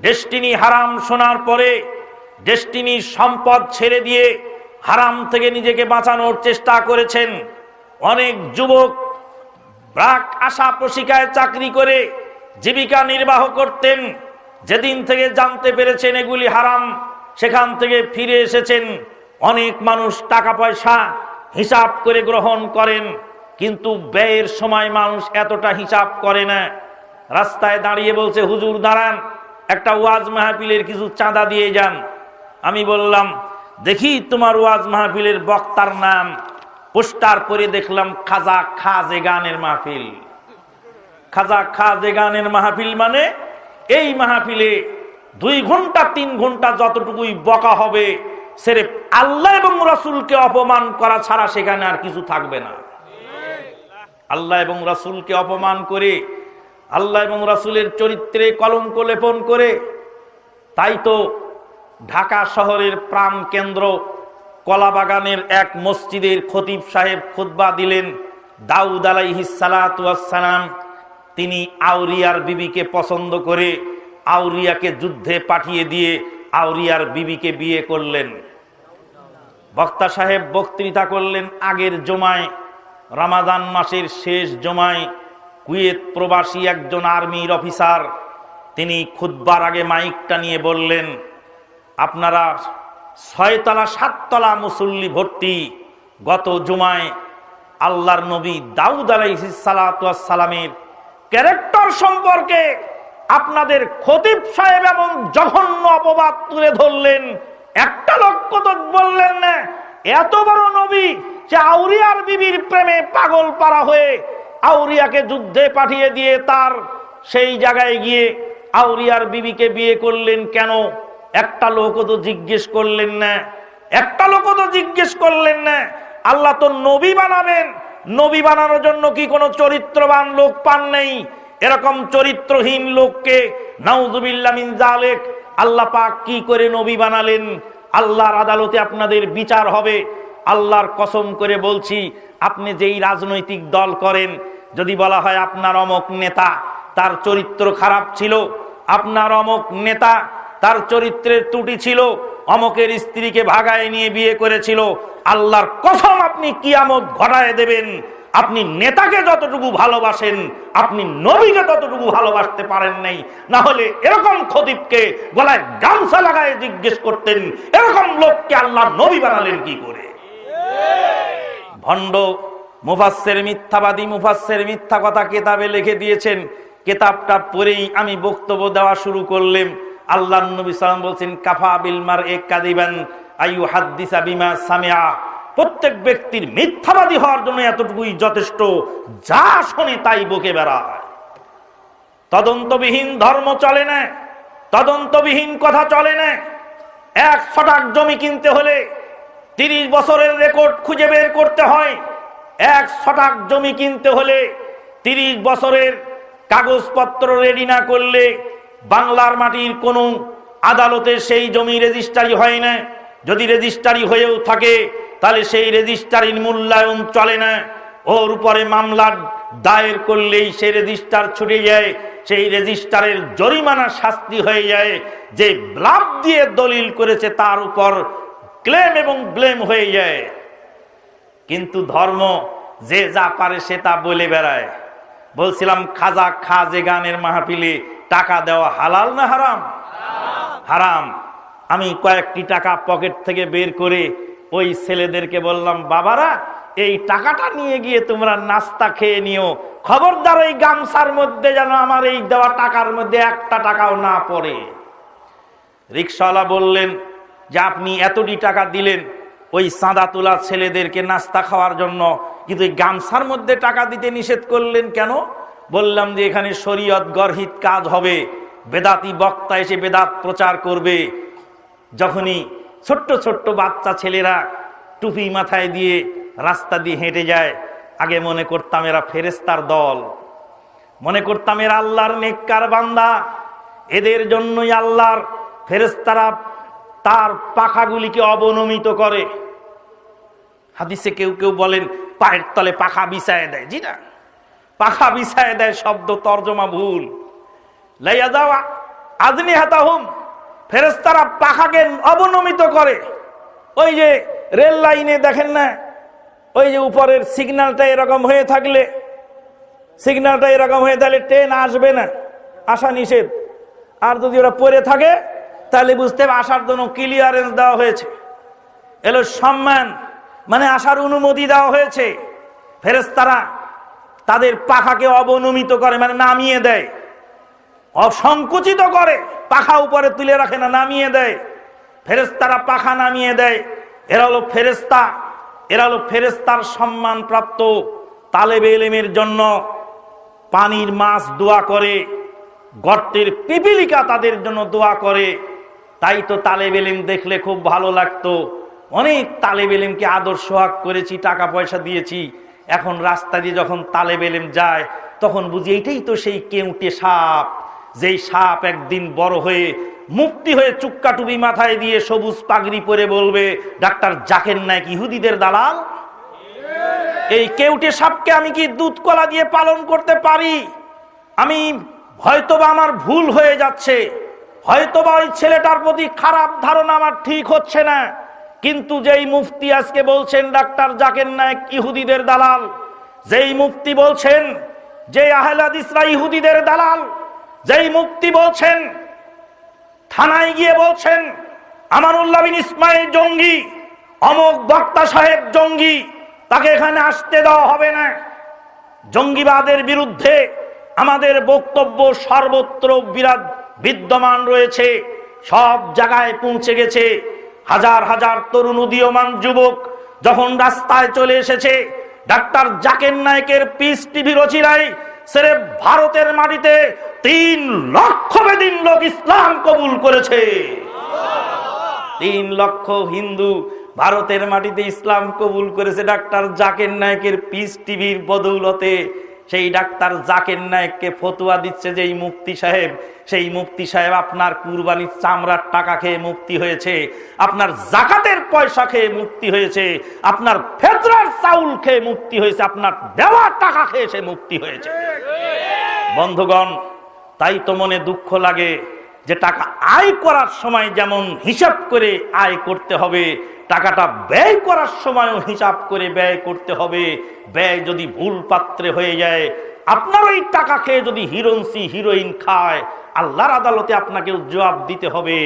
ডেস্টিনি হারাম শোনার পরে ডেস্টিনি সম্পদ ছেড়ে দিয়ে হারাম থেকে নিজেকে বাঁচানোর চেষ্টা করেছেন। অনেক যুবক ব্রাক আশা প্রশিকায় চাকরি করে জীবিকা নির্বাহ করতেন, যেদিন থেকে জানতে পেরেছেন এগুলি হারাম সেখান থেকে ফিরে এসেছেন। অনেক মানুষ টাকা পয়সা হিসাব করে গ্রহণ করেন, কিন্তু ব্যয়ের সময় মানুষ এতটা হিসাব করে না। রাস্তায় দাঁড়িয়ে বলছে, হুজুর দাঁড়ান, একটা ওয়াজ মাহফিলের কিছু চাঁদা দিয়ে যান। আমি বললাম, দেখি তোমার ওয়াজ মাহফিলের বক্তার নাম। পোস্টার পরে দেখলাম খাজা খাজে গানের মাহফিল। খাজা খাজে গানের মাহফিল মানে এই মাহফিলে 2 ঘন্টা 3 ঘন্টা যতটুকুই বকা হবে সেরে আল্লাহ এবং রাসূলকে অপমান করা ছাড়া সেখানে আর কিছু থাকবে না। আল্লাহ এবং রাসূলকে অপমান করে, আল্লাহ এবং রাসূলের চরিত্রে কলঙ্ক লেপন করে। তাই তো ঢাকা শহরের প্রাণ কেন্দ্র কলাবাগানের এক মসজিদের খতিব সাহেব খুতবা দিলেন। দাউদ আলাইহিস সালাতু ওয়াস সালাম তিনি আউরিয়ার বিবিকে পছন্দ করে আউরিয়াকে যুদ্ধে পাঠিয়ে দিয়ে আউরিয়ার বিবিকে বিয়ে করলেন। বক্তা সাহেব বক্তৃতা করলেন আগের জমায়, রমাদান মাসের শেষ জমায়। কুয়েত প্রবাসী একজন আর্মির অফিসার, তিনি খুতবার আগে মাইকটা নিয়ে বললেন, আপনারা 6 তলা 7 তলা মুসল্লি ভর্তি গত জুমায় আল্লাহর নবী দাউদ আলাইহিস সালাতু ওয়াস সালামের ক্যারেক্টার সম্পর্কে আপনাদের খতিব সাহেব এবং জঘন্য অপবাদ তুলে ধরলেন। একটা লক্ষ্য তো বললেন না, এত বড় নবী যে আউরিয়ার বিবির প্রেমে পাগল পারা হয়ে আউরিয়াকে যুদ্ধে পাঠিয়ে দিয়ে তার সেই জায়গায় গিয়ে আউরিয়ার বিবিকে বিয়ে করলেন কেন? একটা লোকও তো জিজ্ঞেস করলেন না, একটা লোকও তো জিজ্ঞেস করলেন না। আল্লাহ তো নবী বানাবেন, নবী বানানোর জন্য কি কোনো চরিত্রবান লোক পান নেই? এরকম চরিত্রহীন লোককে নাউযুবিল্লাহ মিন যালিক আল্লাহ পাক কি করে নবী বানালেন? আল্লাহর আদালতে আপনাদের বিচার হবে। আল্লাহর কসম করে বলছি, আপনি যেই রাজনৈতিক দল করেন, যদি বলা হয় আপনার অমুক নেতা তার চরিত্র খারাপ ছিল, আপনার অমুক নেতা তার চরিত্রের ত্রুটি ছিল, অমুকের স্ত্রীকে ভাগায় নিয়ে বিয়ে করেছিল, আল্লাহর কসম আপনি কিয়ামত ঘটায় দেবেন। আপনি নেতাকে যতটুকু ভালোবাসেন আপনি নবীকে ততটুকু ভালোবাসতে পারেন নাই। না হলে এরকম খতিবকে গলায় গামছা লাগায় জিজ্ঞেস করতেন, এরকম লোককে আল্লাহ নবী বানালেন কি করে? ভণ্ড মুফাসসির মিথ্যাবাদী মুফাসসির মিথ্যা কথা কিতাবে লিখে দিয়েছেন। কিতাবটা পড়েই আমি বক্তব্য দেওয়া শুরু করলাম। আল্লাহর নবী সাল্লাল্লাহু আলাইহি ওয়াসাল্লাম বলেন, কাফা বিল মারই কাযিবান আইয়ু হাদিসা বিমা সামিআ। প্রত্যেক ব্যক্তির মিথ্যাবাদী হওয়ার জন্য এতটুকুই যথেষ্ট, যা শোনে তাই বকে বেড়ায়। তদন্তবিহীন ধর্ম চলে না, তদন্তবিহীন কথা চলে না। 1 শতাক জমি কিনতে হলে 30 বছরের রেকর্ড খুঁজে বের করতে হয়। 1 শতাক জমি কিনতে হলে 30 বছরের কাগজপত্র রেডি না করলে বাংলার মাটির কোন আদালতে সেই জমি রেজিস্ট্রি হয় না। যদি রেজিস্ট্রি হয়েও থাকে তাহলে সেই রেজিস্ট্রির মূল্যায়ন চলে না। ওর উপরে মামলা দায়ের করলেই সেই রেজিস্ট্রার ছুটে যায়, সেই রেজিস্ট্রারের জরিমানা শাস্তি হয়ে যায়। যে লাভ দিয়ে দলিল করেছে তার উপর ক্লেম এবং ব্লেম হয়ে যায়। কিন্তু ধর্ম যে যা পারে সে তা বলে বেড়ায়। বলছিলাম খাজা খাজে গানের মাহফিলে টাকা দেওয়া হালাল না হারাম? হারাম। আমি কয়েকটি টাকা পকেট থেকে বের করে ওই ছেলেদেরকে বললাম, বাবারা এই টাকাটা নিয়ে গিয়ে তোমরা নাস্তা খেয়ে নিও, খবরদার ওই গামছার মধ্যে যেন আমার এই দেওয়া টাকার মধ্যে একটা টাকাও না পড়ে। রিকশাওয়ালা বললেন যে আপনি এতটি টাকা দিলেন, ওই চাঁদা তোলা ছেলেদেরকে নাস্তা খাওয়ার জন্য, কিন্তু এই গামছার মধ্যে টাকা দিতে নিষেধ করলেন কেন? বললাম যে এখানে শরীয়ত গর্হিত কাজ হবে, বেদাতি বক্তা এসে বেদাত প্রচার করবে। যখনই ছোট্ট ছোট্ট বাচ্চা ছেলেরা টুপি মাথায় দিয়ে রাস্তা দিয়ে হেঁটে যায়, আগে মনে করতাম এরা ফেরেশতার দল, মনে করতাম এরা আল্লাহর নেককার বান্দা, এদের জন্যই আল্লাহর ফেরেশতারা তার পাখাগুলিকে অবনমিত করে। হাদিসে কেউ কেউ বলেন পায়ের তলে পাখা বিছায় দেয়। জি না, পাখা বিছায় দেয় শব্দ তর্জমা ভুল। লাইয়াদাওয়া আজনিহাতাহুম, ফেরেশতারা পাখাকে অবনমিত করে। ওই যে রেল লাইনে দেখেন না, ওই যে উপরের সিগন্যালটা এরকম হয়ে থাকলে, সিগন্যালটা এরকম হয়ে থাকলে ট্রেন আসবে না, আসা নিষেধ। আর যদি ওরা পড়ে থাকে তাহলে বুঝতে হবে আসার জন্য ক্লিয়ারেন্স দেওয়া হয়েছে, এলো সম্মান, মানে আসার অনুমতি দেওয়া হয়েছে। ফেরেশতারা তাদের পাখাকে অবনমিত করে, মানে নামিয়ে দেয়, অসংকুচিত করে, পাখা উপরে তুলে রাখে না, নামিয়ে দেয়। ফেরেশতারা পাখা নামিয়ে দেয়। এরা হলো ফেরেশতা, এরা হলো ফেরেশতার সম্মান প্রাপ্ত। তালেবে ইলমের জন্য পানির মাছ দোয়া করে, গর্তের পিপিলিকা তাদের জন্য দোয়া করে। তাই তো তালেবে ইলম দেখলে খুব ভালো লাগতো। অনেক তালেবে ইলমকে আদর সোহাগ করেছি, টাকা পয়সা দিয়েছি। এখন রাস্তা দিয়ে যখন তালেবে ইলম যায় তখন বুঝি এইটাই তো সেই কেউটে সাপ, যেই সাপ একদিন বড় হয়ে মুক্তি হয়ে চুক্কা টুপি মাথায় দিয়ে সবুজ পাগড়ি পরে বলবে ডাক্তার জাকির নায়েক ইহুদিদের দালাল। এই কেউটে সাপকে আমি কি দুধ কলা দিয়ে পালন করতে পারি? আমি হয়তোবা আমার ভুল হয়ে যাচ্ছে, হয়তোবা ওই ছেলেটার প্রতি খারাপ ধারণা আমার ঠিক হচ্ছে না, কিন্তু যেই মুফতি আজকে বলছেন ডাক্তার জাকির নায়েক ইহুদিদের দালাল, যেই মুফতি বলছেন যে আহলে হাদিসরা ইহুদিদের দালাল, যেই মুফতি বলছেন থানায় গিয়ে বলছেন আমানুল্লাহ বিন ইসমাইল জঙ্গি, অমুক বক্তা সাহেব জঙ্গি, তাকে এখানে আসতে দেওয়া হবে না। জঙ্গিবাদের বিরুদ্ধে আমাদের বক্তব্য সর্বত্র বিদ্যমান রয়েছে, সব জায়গায় পৌঁছে গেছে। হাজার হাজার তরুণ উদীয়মান যুবক যখন রাস্তায় চলে এসেছে, ডাক্তার জাকির নায়েকের পিস টিভি রচিরাই সেরে ভারতের মাটিতে 3 লক্ষ বেদিন লোক ইসলাম কবুল করেছে। 3 লক্ষ হিন্দু ভারতের মাটিতে ইসলাম কবুল করেছে ডাক্তার জাকির নায়েকের পিস টিভির বদৌলতে। সেই ডাক্তার জাকির নায়েককে ফতোয়া দিচ্ছে যেই মুফতি সাহেব, সেই মুফতি সাহেব আপনার কুরবানির চামড়ার টাকা খেয়ে মুক্তি হয়েছে, আপনার জাকাতের পয়সা খেয়ে মুক্তি হয়েছে, আপনার ফেতরার চাউল খেয়ে মুক্তি হয়েছে, আপনার দেওয়া টাকা খেয়ে সে মুক্তি হয়েছে। বন্ধুগণ, তাই তো মনে দুঃখ লাগে যে টাকা আয় করার সময় যেমন হিসাব করে আয় করতে হবে, টাকাটা ব্যয় করার সময়ও হিসাব করে ব্যয় করতে হবে। ব্যয় যদি ভুল পাত্রে হয়ে যায়, আপনার ওই টাকা খেয়ে যদি হিরোইনসি হিরোইন খায়, আল্লাহর আদালতে আপনাকে জবাব দিতে হবে।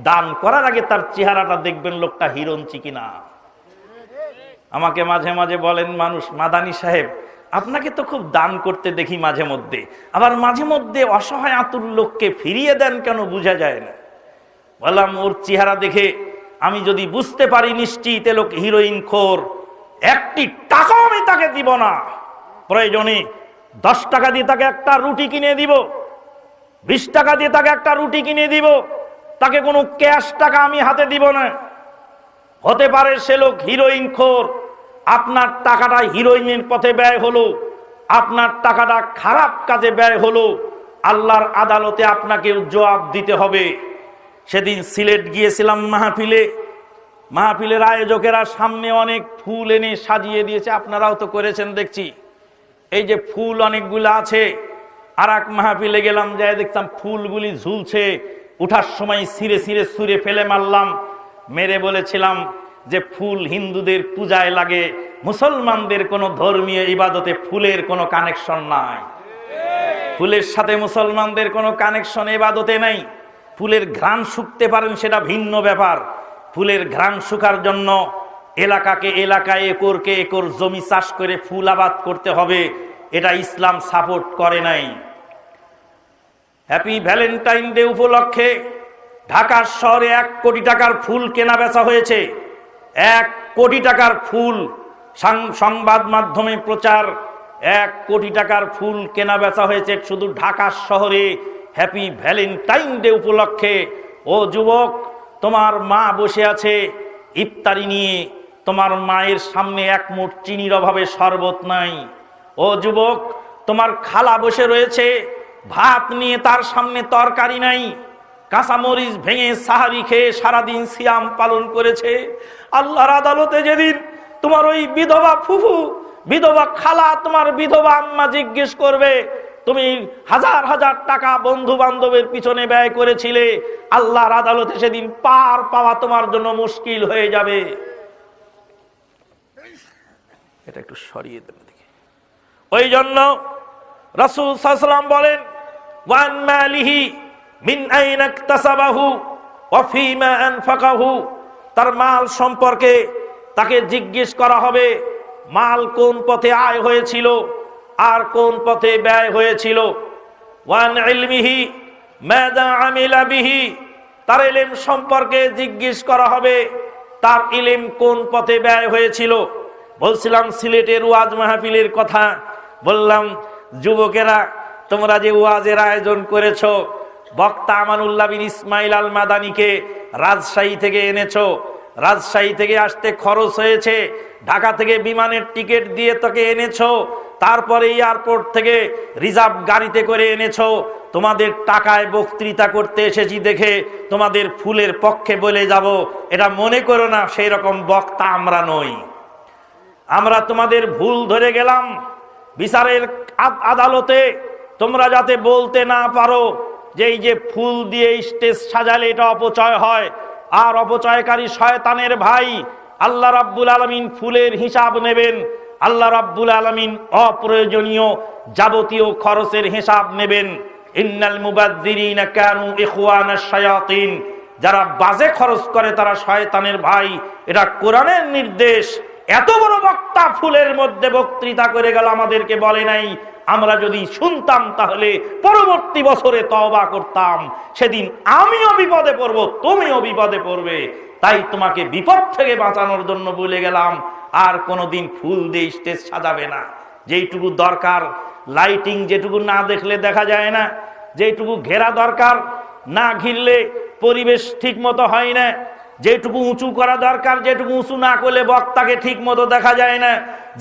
দান করার আগে তার চেহারাটা দেখবেন লোকটা হিরোইনসি কিনা। আমাকে মাঝে মাঝে বলেন মানুষ, মাদানী সাহেব আপনাকে তো খুব দান করতে দেখি মাঝে মধ্যে, আবার মাঝে মধ্যে অসহায় আতুর লোককে ফিরিয়ে দেন কেন বোঝা যায় না। বললাম ওর চেহারা দেখে আমি যদি বুঝতে পারি নিশ্চিত এ লোক হিরোইন খোর, 1টি টাকাও আমি তাকে দিব না। প্রয়োজনে 10 টাকা দিয়ে তাকে একটা রুটি কিনে দিব, 20 টাকা দিয়ে তাকে একটা রুটি কিনে দিব, তাকে কোনো ক্যাশ টাকা আমি হাতে দিব না। হতে পারে সে লোক হিরোইন খোর, আপনার টাকাটা হিরোইনের পথে ব্যয় হলো, আপনার টাকাটা খারাপ কাজে ব্যয় হলো, আল্লাহর আদালতে আপনাকে জবাব দিতে হবে। সেদিন সিলেট গিয়েছিলাম মাহফিলে, মাহফিলের আয়োজকেরা সামনে অনেক ফুল এনে সাজিয়ে দিয়েছে, আপনারাও তো করেছেন দেখছি। এই যে ফুল অনেকগুলো আছে, আর এক মাহফিলে গেলাম, যাই দেখতাম ফুলগুলি ঝুলছে, উঠার সময় ছিঁড়ে ছিঁড়ে ছুঁড়ে ফেলে মারলাম। মেরে বলেছিলাম যে ফুল হিন্দুদের পূজায় লাগে, মুসলমানদের কোনো ধর্মীয় ইবাদতে ফুলের কোনো কানেকশন নাই, ফুলের সাথে মুসলমানদের কোনো কানেকশন ইবাদতে নাই। ফুলের ঘ্রাণ শুকতে পারেন সেটা ভিন্ন ব্যাপার, ফুলের ঘ্রাণ শুকার জন্য এলাকাকে এলাকায় একরকে একর জমি চাষ করে ফুল আবাদ করতে হবে, এটা ইসলাম সাপোর্ট করে নাই। হ্যাপি ভ্যালেন্টাইন ডে উপলক্ষে ঢাকার শহরে 1 কোটি টাকার ফুল কেনা বেচা হয়েছে। 1 কোটি টাকার ফুল সংবাদ মাধ্যমে প্রচার, 1 কোটি টাকার ফুল কেনা বেচা হয়েছে শুধু ঢাকা শহরে হ্যাপি ভ্যালেন্টাইন ডে উপলক্ষে। ও যুবক, তোমার মা বসে আছে ইফতারি নিয়ে, তোমার মায়ের সামনে 1 মুঠ চিনির অভাবে শরবত নাই। ও যুবক, তোমার খালা বসে রয়েছে ভাত নিয়ে, তার সামনে তরকারি নাই, কাঁচামরিচ ভেঙে সাহারি খেয়ে সারাদিন সিয়াম পালন করেছে। আল্লাহর আদালতে যেদিন তোমার ওই বিধবা ফুফু, বিধবা খালা, তোমার বিধবা আম্মা জিজ্ঞেস করবে তুমি হাজার হাজার টাকা বন্ধু বান্ধবের পিছনে ব্যয় করেছিলে, আল্লাহর আদালতে সেদিন পার পাওয়া তোমার জন্য মুশকিল হয়ে যাবে। এটা একটু সরিয়ে দেন। ওই জন্য রাসূল সাল্লাল্লাহু আলাইহি ওয়াসাল্লাম বলেন, ওয়ান মালিহি মিন আইনা ইকতাসাবাহু ওয়া ফীমা আনফাকাহু, তার মাল সম্পর্কে তাকে জিজ্ঞেস করা হবে মাল কোন পথে আয় হয়েছিল আর কোন পথে ব্যয় হয়েছিল। ওয়ান ইলমিহি মাযা আমিলা বিহি, তার ইলম সম্পর্কে জিজ্ঞেস করা হবে তার ইলম কোন পথে ব্যয় হয়েছিল। বলছিলাম সিলেটের ওয়াজ মাহফিলের কথা, বললাম যুবকেরা তোমরা যে ওয়াজের আয়োজন করেছো, বক্তা আমানুল্লাহ বিন ইসমাইল আল মাদানীকে রাজশাহী থেকে এনেছো, রাজশাহী থেকে আসতে খরচ হয়েছে, ঢাকা থেকে বিমানের টিকিট দিয়ে তোকে এনেছো, তারপরে এয়ারপোর্ট থেকে রিজার্ভ গাড়িতে করে এনেছো, তোমাদের টাকায় বক্তৃতা করতে এসেছি দেখে তোমাদের ফুলের পক্ষে বলে যাব, এটা মনে করো না সেই রকম বক্তা আমরা নই। আমরা তোমাদের ভুল ধরে গেলাম বিচারের আদালতে, তোমরা যাতে বলতে না পারো যে এই যে ফুল দিয়ে স্টেজ সাজালে এটা অপচয় হয়, আর অপচয়কারী শয়তানের ভাই। আল্লাহ রাব্বুল আলামিন ফুলের হিসাব নেবেন, আল্লাহ রাব্বুল আলামিন অপ্রয়োজনীয় যাবতীয় খরচের হিসাব নেবেন। ইন্নাল মুবাযযিরিনা কানু ইখওয়ানাশ শায়াতিন, যারা বাজে খরচ করে তারা শয়তানের ভাই, এটা কোরআনের নির্দেশ। এত বড় বক্তা ফুলের মধ্যে বক্তৃতা করে গেল, আমাদেরকে বলে নাই। আমরা যদি শুনতাম তাহলে পরবর্তী বছরে তওবা করতাম, সেদিন আমিও বিপদে পড়ব, তুমিও বিপদে পড়বে। তাই তোমাকে বিপদ থেকে বাঁচানোর জন্য বলে গেলাম, আর কোনোদিন ফুল দিয়ে স্টেজ সাজাবে না। যেইটুকু দরকার লাইটিং, যেটুকু না দেখলে দেখা যায় না, যেটুকু ঘেরা দরকার না ঘিরলে পরিবেশ ঠিক মতো হয় না, যেটুকু উঁচু করা দরকার, যেটুকু উঁচু না করলে বক্তাকে ঠিক মতো দেখা যায় না,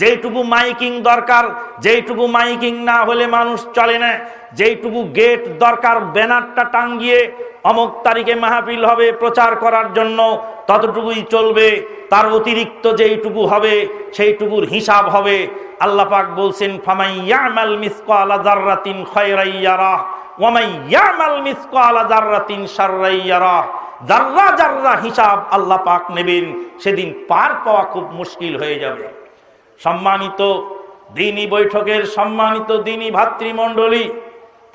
যেটুকু মাইকিং দরকার, যেটুকু মাইকিং না হলে মানুষ চলে না, যেটুকু গেট দরকার ব্যানারটা টাঙ্গিয়ে অমুক তারিখে মাহফিল হবে প্রচার করার জন্য, ততটুকুই চলবে। তার অতিরিক্ত যেইটুকু হবে সেইটুকুর হিসাব হবে। আল্লাহ পাক বলছেন, ফামান ইয়ামাল মিসকালা যাররাতিন খায়রান ইয়ারাহ ওয়া মান ইয়ামাল মিসকালা যাররাতিন শাররান ইয়ারাহ। যাররা যাররা হিসাব আল্লাহ পাক নেবেন, সেদিন পার পাওয়া খুব মুশকিল হয়ে যাবে। সম্মানিত দ্বীনি বৈঠকের সম্মানিত দ্বীনি ভাতৃমণ্ডলী,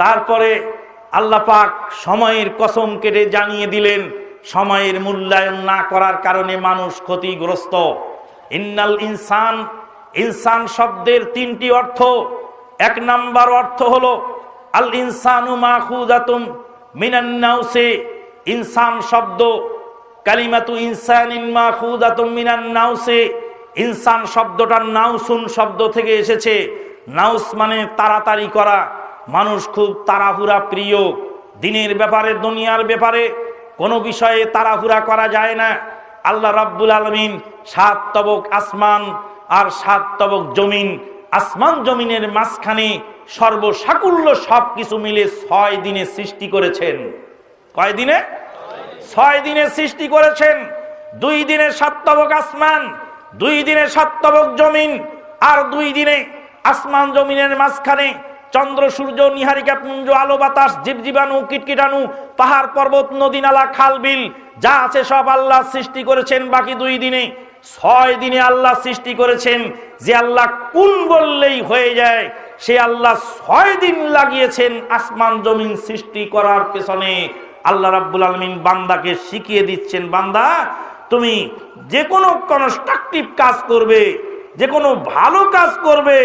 তারপরে আল্লাহ পাক সময়ের কসম কেটে জানিয়ে দিলেন, সময়ের মূল্যায়ন না করার কারণে মানুষ ক্ষতিগ্রস্ত। ইন্নাল ইনসান, ইনসান শব্দের 3টি অর্থ। 1 নাম্বার অর্থ হলো আল ইনসানু মাখুযাতুম মিনান নাউসি, ইনসান শব্দ কালিমাতু ইনসানিন মাখুযাতুম মিনান নাউসি, ইনসান শব্দটা নাউসুন শব্দ থেকে এসেছে। নাউস মানে তাড়াতাড়ি করা, মানুষ খুব তাড়াহুড়া প্রিয়। দিনের ব্যাপারে, দুনিয়ার ব্যাপারে কোনো বিষয়ে তাড়াহুড়া করা যায় না। আল্লাহ রাব্বুল আলামিন 7 তবক আসমান আর 7 তবক জমিন, আসমান জমিনের মাঝখানে সর্বসাকুল্য সবকিছু মিলে 6 দিনে সৃষ্টি করেছেন। কয় দিনে? 6 দিনে সৃষ্টি করেছেন। 2 দিনে 7 তবক আসমান, 2 দিনে 7 তবক জমিন, আর 2 দিনে আসমান জমিনের মাঝখানে চন্দ্র সূর্য নিহারিকা পুঞ্জ আলো বাতাস জীবজীবাণু কীটকীটাণু পাহাড় পর্বত নদী নালা খাল বিল যা আছে সব আল্লাহ সৃষ্টি করেছেন। বাকি 2 দিনে, 6 দিনে আল্লাহ সৃষ্টি করেছেন। যে আল্লাহ কুন বললেই হয়ে যায়, সে আল্লাহ 6 দিন লাগিয়েছেন আসমান জমিন সৃষ্টি করার পেছনে। আল্লাহ রাব্বুল আলামিন বান্দাকে শিখিয়ে দিচ্ছেন, বান্দা তুমি যে কোনো কনস্ট্রাকটিভ কাজ করবে, যে কোনো ভালো কাজ করবে,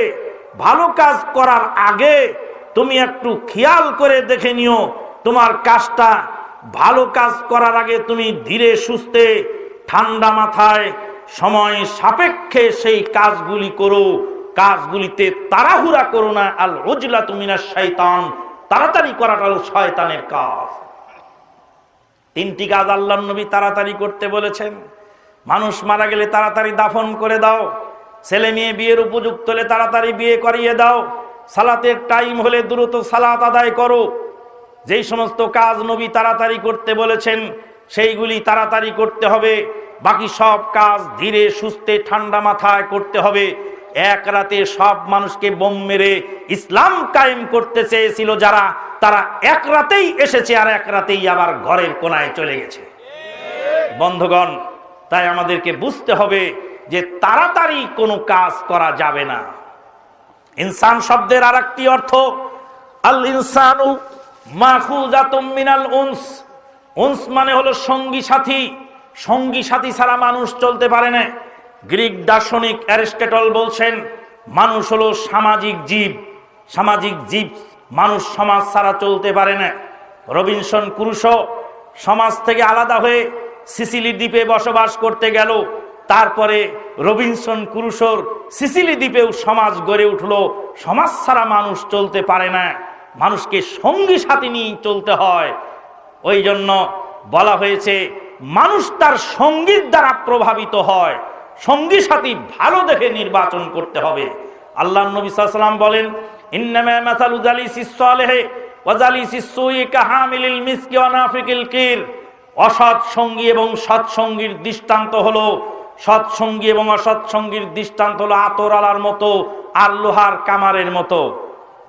ভালো কাজ করার আগে তুমি একটু খেয়াল করে দেখে নিও তোমার কাজটা। ভালো কাজ করার আগে তুমি ধীরে সুস্থে ঠান্ডা মাথায় সময় সাপেক্ষে সেই কাজগুলি করো, কাজগুলিতে তাড়াহুড়া করো না। আল উজলাতু মিনাশ শাইতান, তাড়াতাড়ি করাটা হলো শয়তানের কাজ। তিনটি কাজ আল্লাহর নবী তাড়াতাড়ি করতে বলেছেন। মানুষ মারা গেলে তাড়াতাড়ি দাফন করে দাও, ছেলে মেয়ে বিয়ের উপযুক্ত হলে তাড়াতাড়ি বিয়ে করিয়ে দাও, সালাতের টাইম হলে দ্রুত সালাত আদায় করো। যেই সমস্ত কাজ নবী তাড়াতাড়ি করতে বলেছেন সেইগুলি তাড়াতাড়ি করতে হবে। বাকি সব কাজ ধীরে সুস্থে ঠান্ডা মাথায় করতে হবে। এক রাতে সব মানুষকে বোম মেরে ইসলাম কায়েম করতে চেয়েছিল যারা, তারা এক রাতেই এসেছে আর এক রাতেই আবার ঘরের কোনায় চলে গেছে। বন্ধুগণ, তাই আমাদেরকে বুঝতে হবে যে তাড়াতাড়ি কোনো কাজ করা যাবে না। ইনসান শব্দের আরেকটি অর্থ আল ইনসানু মাখুজাতুম মিনাল উনস। উনস মানে হলো সঙ্গী সাথী। সঙ্গী সাথী ছাড়া মানুষ চলতে পারে না। গ্রিক দার্শনিক অ্যারিস্টটল বলছেন মানুষ হলো সামাজিক জীব। সামাজিক জীব, মানুষ সমাজ ছাড়া চলতে পারে না। রবিনসন ক্রুশো সমাজ থেকে আলাদা হয়ে সিসিলি দ্বীপে বসবাস করতে গেল। তারপরে রবিনসন ক্রুশোর সিসিলি দ্বীপেও সমাজ গড়ে উঠলো। সমাজ ছাড়া মানুষ চলতে পারে না, মানুষকে সঙ্গী সাথী নিয়ে চলতে হয়। ওই জন্য বলা হয়েছে মানুষ তার সঙ্গীর দ্বারা প্রভাবিত হয়। সঙ্গী সাথী ভালো দেখে নির্বাচন করতে হবে। আল্লাহর নবী সাল্লাল্লাহু আলাইহি ওয়াসাল্লাম বলেন, ইন্নামা মাসালু জালিসিস সালিহি ওয়া জালিসিস সুই কাহামিলিল মিসকি ওয়া নাফিকিল কির। অসৎ সঙ্গী এবং সৎ সঙ্গীর দৃষ্টান্ত হলো, সৎ সঙ্গী এবং অসৎ সঙ্গীর দৃষ্টান্ত হলো আতরালার মতো আর লোহার কামারের মতো।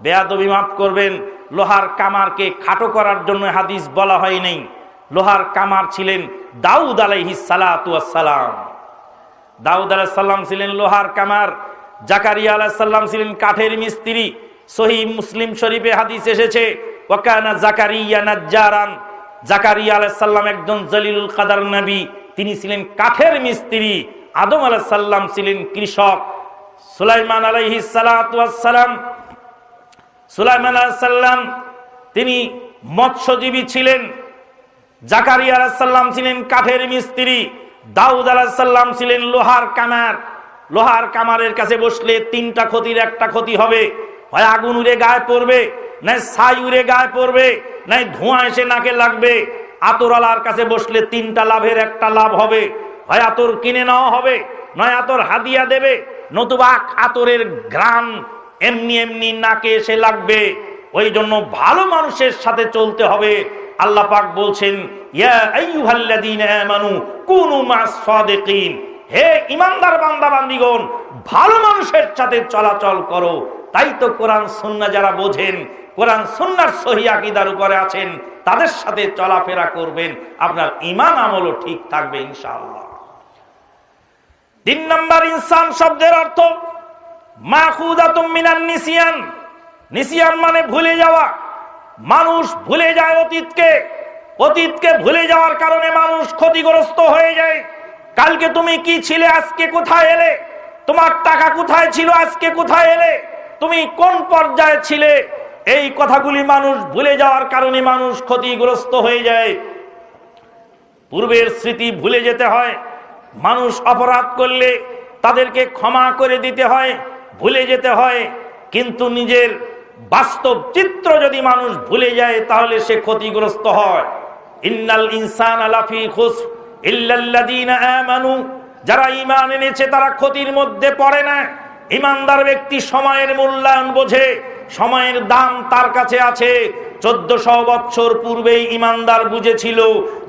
বেয়াদবি মাফ করবেন, লোহার কামারকে খাটো করার জন্য হাদিস বলা হয় নাই। লোহার কামার ছিলেন দাউদ আলাইহিস সালাতু ওয়াস সালাম। দাউদ আলাইহিস সালাম ছিলেন লোহার কামার। জাকারিয়া আলাইহিস সালাম ছিলেন কাঠের মিস্ত্রি। সহিহ মুসলিম শরীফে হাদিস এসেছে, ওয়া কানা জাকারিয়া নাজ্জারান। জাকারিয়া আলাইহিস সালাম একজন জলিলুল কাদার নবী, তিনি ছিলেন কাঠের মিস্ত্রি। আদম আলাইহিস সালাম ছিলেন কৃষক। সুলাইমান আলাইহিস সালাতু ওয়াস সালাম, সুলাইমান আলাইহিস সালাম তিনি মৎস্যজীবী ছিলেন। জাকারিয়া আলাইহিস সালাম ছিলেন কাঠের মিস্ত্রি। দাউদ আলাইহিস সালাম ছিলেন লোহার কামার। লোহার কামারের কাছে বসলে তিনটা ক্ষতির একটা ক্ষতি হবে, হয় আগুন উড়ে গায়ে পড়বে, নয় ছাই উড়ে গায়ে পড়বে, নয় ধোঁয়া এসে নাকে লাগবে। আতরওয়ালার কাছে বসলে তিনটা লাভের একটা লাভ হবে, হয় আতর কিনে নেওয়া হবে, নয় আতর হাদিয়া দেবে, নতুবা আতরের ঘ্রাণ এমনি এমনি নাকে এসে লাগবে। ওই জন্য ভালো মানুষের সাথে চলতে হবে। আল্লাহ পাক বলছেন, ইয়া আইয়ুহাল্লাযীনা আমানু কুনু মা'আস সাদিকিন। হে ঈমানদার বান্দা বান্দীগণ, ভালো মানুষের সাথে চলাচল করো। তাই তো কোরআন সুন্নাহ যারা বোঝেন, কোরআন সুন্নাহর সহিহ আকীদার উপরে আছেন, তাদের সাথে চলাফেরা করবেন, আপনার ঈমান আমলও ঠিক থাকবে ইনশাআল্লাহ। 3 নাম্বার ইনসান শব্দের অর্থ মাখুযাতুম মিনান নিসিয়ান। নিসিয়ান মানে ভুলে যাওয়া। মানুষ ভুলে যায় অতীতকে। অতীতকে ভুলে যাওয়ার কারণে মানুষ ক্ষতিগ্রস্ত হয়ে যায়। কালকে তুমি কি ছিলে, আজকে কোথায় এলে? তোমার টাকা কোথায় ছিল, আজকে কোথায় এলে? তুমি কোন পর্যায়ে ছিলে? এই কথাগুলি মানুষ ভুলে যাওয়ার কারণে মানুষ ক্ষতিগ্রস্ত হয়ে যায়। পূর্বের স্মৃতি ভুলে যেতে হয়। মানুষ অপরাধ করলে তাদেরকে ক্ষমা করে দিতে হয়, ভুলে যেতে হয়। কিন্তু নিজের বাস্তব চিত্র যদি মানুষ ভুলে যায় তাহলে সে ক্ষতিগ্রস্ত হয়। ইন্নাল ইনসানা লাফি খুসর ইল্লাল্লাযীনা আমানু। যারা ঈমান এনেছে তারা ক্ষতির মধ্যে পড়ে না। ঈমানদার ব্যক্তি সময়ের মূল্যায়ন বোঝে, সময়ের দাম তার কাছে আছে। 1400 বছর পূর্বেই ঈমানদার বুঝেছিল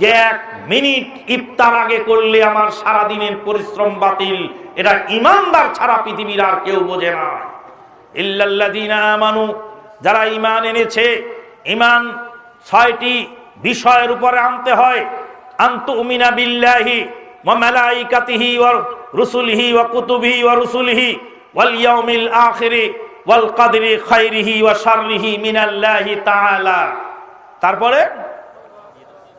যে 1 মিনিট ইফতার আগে করলে আমার সারা দিনের পরিশ্রম বাতিল। এটা ঈমানদার ছাড়া পৃথিবীর আর কেউ বোঝে না। ইল্লাল্লাযীনা আমানু, যারা ঈমান এনেছে। ঈমান 6টি বিষয়ের উপরে আনতে হয়। আনতুমিনা বিল্লাহি ওয়া মালাইকাতিহি ওয়া রুসুলিহি ওয়া কুতুবিহি ওয়া রুসুলিহি ওয়াল ইয়াউমিল আখিরি ওয়াল কদরি খাইরিহি ওয়া শাররিহি মিনাল্লাহি তাআলা। তারপরে